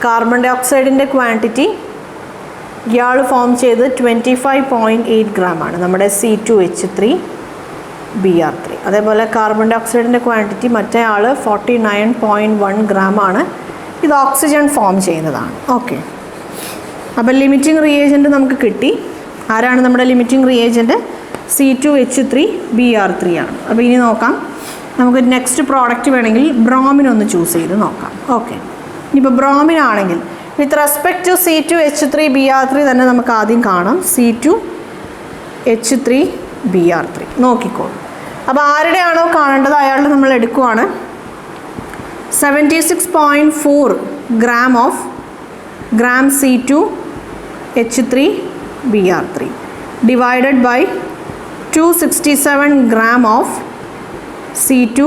കാർബൺ ഡൈ ഓക്സൈഡിൻ്റെ ക്വാണ്ടിറ്റി ഇയാൾ ഫോം ചെയ്ത് 25.8 ഗ്രാം ആണ്, നമ്മുടെ C2H3Br3. അതേപോലെ കാർബൺ ഡൈ ഓക്സൈഡിൻ്റെ ക്വാണ്ടിറ്റി മറ്റേ ആൾ 49.1 ഗ്രാം ആണ്. ഇത് ഓക്സിജൻ ഫോം ചെയ്യുന്നതാണ്. ഓക്കെ. അപ്പോൾ ലിമിറ്റിംഗ് റിയേജൻറ്റ് നമുക്ക് കിട്ടി. ആരാണ് നമ്മുടെ ലിമിറ്റിംഗ് റിയേജൻറ്റ്? C2H3Br3 ആണ്. അപ്പോൾ ഇനി നോക്കാം, നമുക്ക് നെക്സ്റ്റ് പ്രോഡക്റ്റ് വേണമെങ്കിൽ ബ്രോമിനൊന്ന് ചൂസ് ചെയ്ത് നോക്കാം. ഓക്കെ. ഇനിയിപ്പോൾ ബ്രോമിൻ ആണെങ്കിൽ വിത്ത് റെസ്പെക്ട് ടു C2H3Br3 തന്നെ നമുക്ക് ആദ്യം കാണാം. C2H3Br3 നോക്കിക്കോളൂ. അപ്പോൾ ആരുടെയാണോ കാണേണ്ടത് അയാളുടെ നമ്മൾ എടുക്കുവാണ്. 76.4 gram C2H3Br3 divided by 267 gram of C2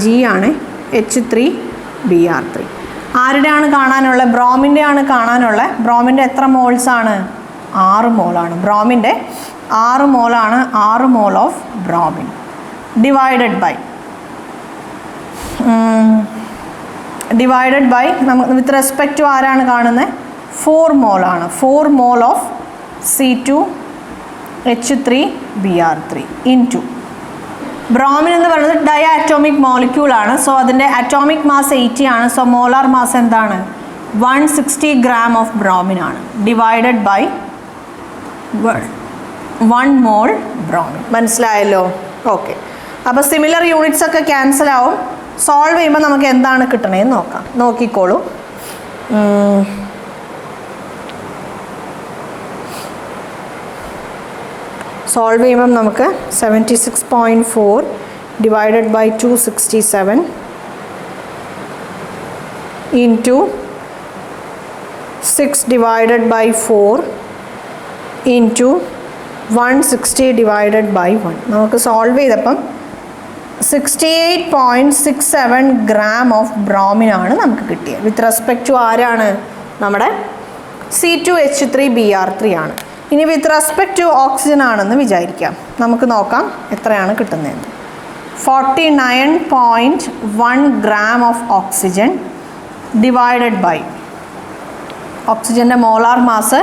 G ആണ് H3Br3. ആരുടെയാണ് കാണാനുള്ളത്? ബ്രോമിൻ്റെ ആണ് കാണാനുള്ളത്. ബ്രോമിൻ്റെ എത്ര മോൾസ് ആണ്? 6 മോളാണ്. ബ്രോമിൻ്റെ 6 മോളാണ്. 6 മോൾ ഓഫ് ബ്രോമിൻ ഡിവൈഡഡ് ബൈ നമുക്ക് വിത്ത് റെസ്പെക്ട് ടു ആരാണ് കാണുന്നത്? 4 മോളാണ്. 4 മോൾ ഓഫ് C2H3Br3 ഇൻറ്റു ബ്രോമിൻ എന്ന് പറയുന്നത് ഡയ അറ്റോമിക് മോളിക്യൂളാണ്. സോ അതിൻ്റെ അറ്റോമിക് മാസ് 80 ആണ്. സോ മോളാർ മാസ് എന്താണ്? 160 gram of bromine ആണ് ഡിവൈഡഡ് ബൈ 1 മോൾ ബ്രോമിൻ. മനസ്സിലായല്ലോ? ഓക്കെ. അപ്പോൾ സിമിലർ യൂണിറ്റ്സ് ഒക്കെ ക്യാൻസൽ ആവും. സോൾവ് ചെയ്യുമ്പോൾ നമുക്ക് എന്താണ് കിട്ടണേന്ന് നോക്കാം. നോക്കിക്കോളൂ. സോൾവ് ചെയ്യുമ്പം നമുക്ക് 76.4 divided by 267 into 6 divided by 4 into 160 divided by 1. നമുക്ക് സോൾവ് ചെയ്തപ്പം 68.67 gram ഓഫ് ബ്രോമിൻ ആണ് നമുക്ക് കിട്ടിയത്. വിത്ത് റെസ്പെക്ട് ടു ആരാണ്? നമ്മുടെ C2H3Br3 ആണ്. ഇനി വിത്ത് റെസ്പെക്ട് ടു ഓക്സിജൻ ആണെന്ന് വിചാരിക്കാം. നമുക്ക് നോക്കാം എത്രയാണ് കിട്ടുന്നതെന്ന്. 49.1 gram of oxygen divided by ഓക്സിജൻ്റെ molar mass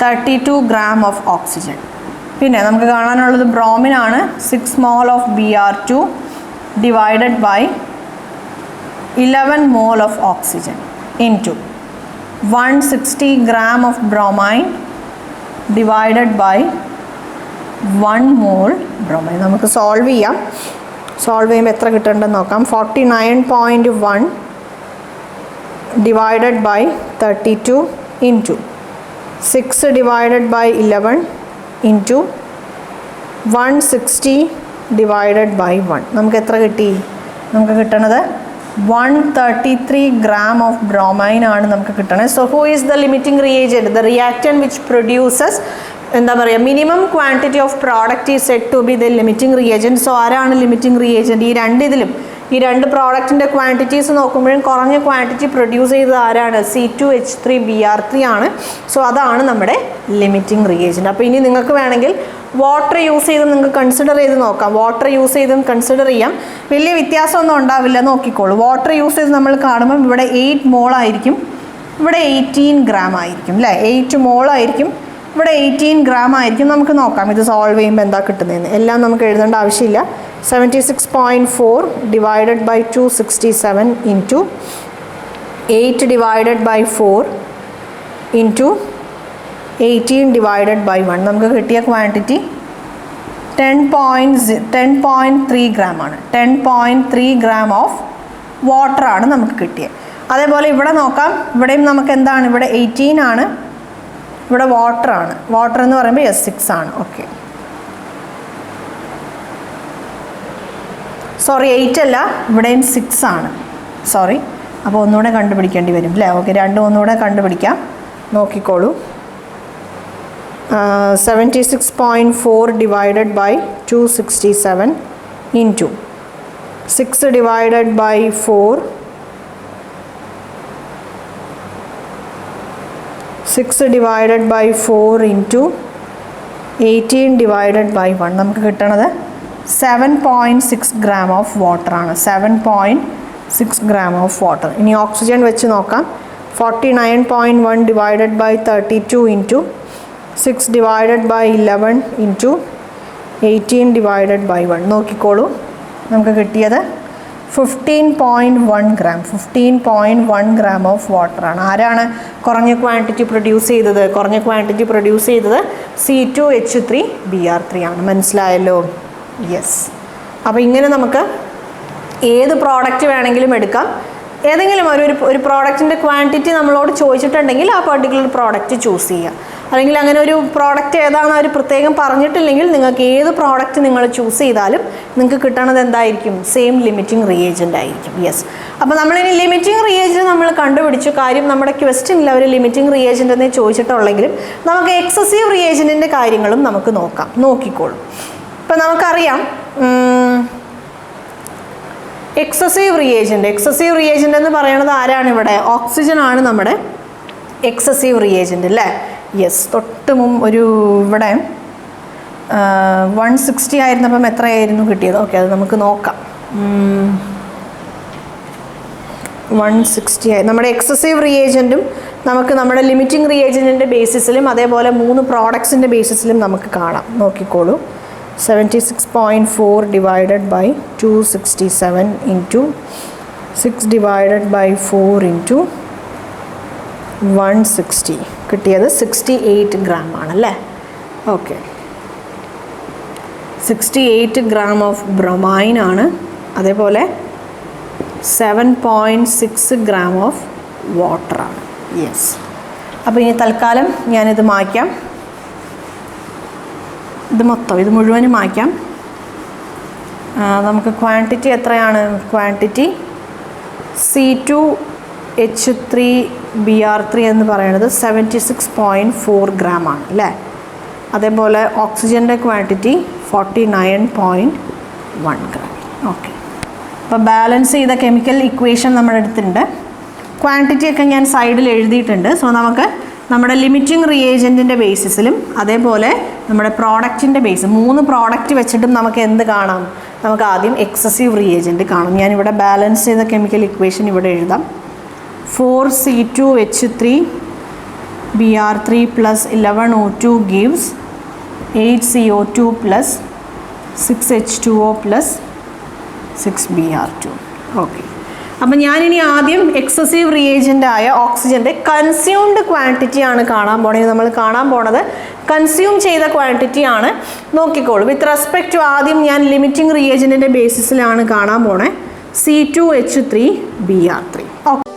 32 gram of oxygen. പിന്നെ നമുക്ക് കാണാനുള്ളത് ബ്രോമിൻ ആണ്. 6 mol of Br2 divided by 11 mol of oxygen into 160 gram of bromine divided by 1 mol bromine. നമുക്ക് സോൾവ് ചെയ്യാം. സോൾവ് ചെയ്യുമ്പോൾ എത്ര കിട്ടേണ്ടതെന്ന് നോക്കാം. 49.1 divided by 32 into 6 divided by 11 into 160 divided by 1. നമുക്ക് എത്ര കിട്ടി? നമുക്ക് കിട്ടണത് 133 gram ഓഫ് ബ്രോമൈൻ ആണ് നമുക്ക് കിട്ടണത്. So who is the limiting reagent? The reactant which produces എന്താ പറയുക minimum quantity of product is said to be the limiting reagent. So ആരാണ് ലിമിറ്റിംഗ് റിയേജൻറ്റ്? ഈ രണ്ട് പ്രോഡക്റ്റിൻ്റെ ക്വാണ്ടിറ്റീസ് നോക്കുമ്പോഴും കുറഞ്ഞ ക്വാണ്ടിറ്റി പ്രൊഡ്യൂസ് ചെയ്തത് ആരാണ്? C2H3Br3 ആണ്. സോ അതാണ് നമ്മുടെ ലിമിറ്റിംഗ് റിയേജൻറ്റ്. അപ്പോൾ ഇനി നിങ്ങൾക്ക് വേണമെങ്കിൽ വാട്ടർ യൂസ് ചെയ്ത് നിങ്ങൾക്ക് കൺസിഡർ ചെയ്ത് നോക്കാം. വാട്ടർ യൂസ് ചെയ്തും കൺസിഡർ ചെയ്യാം. വലിയ വ്യത്യാസമൊന്നും ഉണ്ടാവില്ല. നോക്കിക്കോളൂ. വാട്ടർ യൂസ് ചെയ്ത് നമ്മൾ കാണുമ്പം ഇവിടെ 8 mol ആയിരിക്കും, ഇവിടെ 18 gram ആയിരിക്കും അല്ലേ? 8 mol ആയിരിക്കും, ഇവിടെ 18 gram ആയിരിക്കും. നമുക്ക് നോക്കാം ഇത് സോൾവ് ചെയ്യുമ്പോൾ എന്താ കിട്ടുന്നതെന്ന്. എല്ലാം നമുക്ക് എഴുതേണ്ട ആവശ്യമില്ല. 76.4 divided by 267 into 8 divided by 4 into 18 divided by 1. നമുക്ക് കിട്ടിയ ക്വാണ്ടിറ്റി 10.3 gram ആണ്. 10.3 gram ഓഫ് വാട്ടർ ആണ് നമുക്ക് കിട്ടിയത്. അതേപോലെ ഇവിടെ നോക്കാം. ഇവിടെയും നമുക്ക് എന്താണ്? ഇവിടെ 18 ആണ്, ഇവിടെ വാട്ടർ ആണ്. വാട്ടർ എന്ന് പറയുമ്പോൾ 6 ആണ്. ഓക്കെ, സോറി 8 അല്ല, ഇവിടെയും 6 ആണ്. സോറി, അപ്പോൾ ഒന്നുകൂടെ കണ്ടുപിടിക്കേണ്ടി വരും അല്ലേ? ഓക്കെ, രണ്ടും ഒന്നുകൂടെ കണ്ടുപിടിക്കാം. നോക്കിക്കോളൂ. 76.4 divided by 267 into 6 divided by 4 6 divided by 4 into 18 divided by 1. നമുക്ക് കിട്ടണത് 7.6 gram ഓഫ് വാട്ടർ ആണ്. 7.6 gram ഓഫ് വാട്ടർ. ഇനി ഓക്സിജൻ വെച്ച് നോക്കാം. 49.1 divided by 32 into 6 divided by 11 into 18 divided by 1. നോക്കിക്കോളൂ. നമുക്ക് കിട്ടിയത് 15.1 gram. 15.1 gram ഓഫ് വാട്ടർ ആണ്. ആരാണ് കുറഞ്ഞ ക്വാണ്ടിറ്റി പ്രൊഡ്യൂസ് ചെയ്തത്? കുറഞ്ഞ ക്വാണ്ടിറ്റി പ്രൊഡ്യൂസ് ചെയ്തത് C2H3Br3 ആണ്. മനസ്സിലായല്ലോ? യെസ്. അപ്പോൾ ഇങ്ങനെ നമുക്ക് ഏത് പ്രോഡക്റ്റ് വേണമെങ്കിലും എടുക്കാം. ഏതെങ്കിലും ഒരു പ്രോഡക്റ്റിൻ്റെ ക്വാണ്ടിറ്റി നമ്മളോട് ചോദിച്ചിട്ടുണ്ടെങ്കിൽ ആ പർട്ടിക്കുലർ പ്രോഡക്റ്റ് ചൂസ് ചെയ്യുക. അല്ലെങ്കിൽ അങ്ങനെ ഒരു പ്രോഡക്റ്റ് ഏതാണെന്ന് അവർ പ്രത്യേകം പറഞ്ഞിട്ടില്ലെങ്കിൽ നിങ്ങൾക്ക് ഏത് പ്രോഡക്റ്റ് നിങ്ങൾ ചൂസ് ചെയ്താലും നിങ്ങൾക്ക് കിട്ടണത് എന്തായിരിക്കും? സെയിം ലിമിറ്റിംഗ് റിയേജൻ്റ് ആയിരിക്കും. യെസ്. അപ്പോൾ നമ്മളിനി ലിമിറ്റിംഗ് റിയേജൻറ്റ് നമ്മൾ കണ്ടുപിടിച്ചു. കാര്യം നമ്മുടെ ക്വസ്റ്റ്യനിൽ അവർ ലിമിറ്റിംഗ് റിയേജൻ്റ് എന്നേ ചോദിച്ചിട്ടുള്ളെങ്കിലും നമുക്ക് എക്സസീവ് റിയേജൻറ്റിൻ്റെ കാര്യങ്ങളും നമുക്ക് നോക്കാം. നോക്കിക്കോളും. ഇപ്പം നമുക്കറിയാം എക്സസീവ് റിയേജൻ്റ് എന്ന് പറയുന്നത് ആരാണ്? ഇവിടെ ഓക്സിജൻ ആണ് നമ്മുടെ എക്സസീവ് റിയേജൻ്റ് അല്ലേ? യെസ്. തൊട്ട് മുമ്പ് ഇവിടെ 160 ആയിരുന്നപ്പം എത്രയായിരുന്നു കിട്ടിയത്? ഓക്കെ, അത് നമുക്ക് നോക്കാം. 160 ആയി. നമ്മുടെ എക്സസീവ് റിയേജൻറ്റും നമുക്ക് നമ്മുടെ ലിമിറ്റിംഗ് റിയേജൻറ്റിൻ്റെ ബേസിസിലും അതേപോലെ 3 പ്രോഡക്ട്സിൻ്റെ ബേസിസിലും നമുക്ക് കാണാം. നോക്കിക്കോളൂ. 76.4 divided by 267 into 6 divided by 4 into 160 കിട്ടിയത് 68 ഗ്രാം ആണല്ലേ. ഓക്കെ, 68 ഗ്രാം ഓഫ് ബ്രൊമൈൻ ആണ്. അതേപോലെ 7.6 ഗ്രാം ഓഫ് വാട്ടറാണ്. യെസ്. അപ്പോൾ ഇനി തൽക്കാലം ഞാനിത് മായ്ക്കാം. ഇത് മുഴുവനും മായ്ക്കാം. നമുക്ക് ക്വാണ്ടിറ്റി എത്രയാണ്? ക്വാണ്ടിറ്റി C2H3Br3 എന്ന് പറയുന്നത് 76.4 ഗ്രാം ആണ് അല്ലേ. അതേപോലെ ഓക്സിജൻ്റെ ക്വാണ്ടിറ്റി 49.1 ഗ്രാം. ഓക്കെ, അപ്പോൾ ബാലൻസ് ചെയ്ത കെമിക്കൽ ഇക്വേഷൻ നമ്മുടെ അടുത്തുണ്ട്. ക്വാണ്ടിറ്റിയൊക്കെ ഞാൻ സൈഡിൽ എഴുതിയിട്ടുണ്ട്. സോ നമുക്ക് നമ്മുടെ ലിമിറ്റിംഗ് റിയേജൻറ്റിൻ്റെ ബേസിസിലും അതേപോലെ നമ്മുടെ പ്രോഡക്റ്റിൻ്റെ ബേസ് 3 പ്രോഡക്റ്റ് വെച്ചിട്ടും നമുക്ക് എന്ത് കാണാം? നമുക്ക് ആദ്യം എക്സസീവ് റിയേജൻറ്റ് കാണും. ഞാനിവിടെ ബാലൻസ് ചെയ്ത കെമിക്കൽ ഇക്വേഷൻ ഇവിടെ എഴുതാം. 4C2H3Br3 plus 11O2 gives 8CO2 plus 6H2O plus 6Br2. Okay, അപ്പം ഞാനിനി ആദ്യം എക്സസീവ് റിയേജൻ്റായ ഓക്സിജൻ്റെ കൺസ്യൂംഡ് ക്വാണ്ടിറ്റി ആണ് കാണാൻ പോണത്. നമ്മൾ കാണാൻ പോണത് കൺസ്യൂം ചെയ്ത ക്വാണ്ടിറ്റി ആണ്. നോക്കിക്കോളൂ. വിത്ത് റെസ്പെക്ട് ടു ആദ്യം ഞാൻ ലിമിറ്റിംഗ് റിയേജൻറ്റിൻ്റെ ബേസിസിലാണ് കാണാൻ പോണേ. C2H3Br3. ഓക്കെ,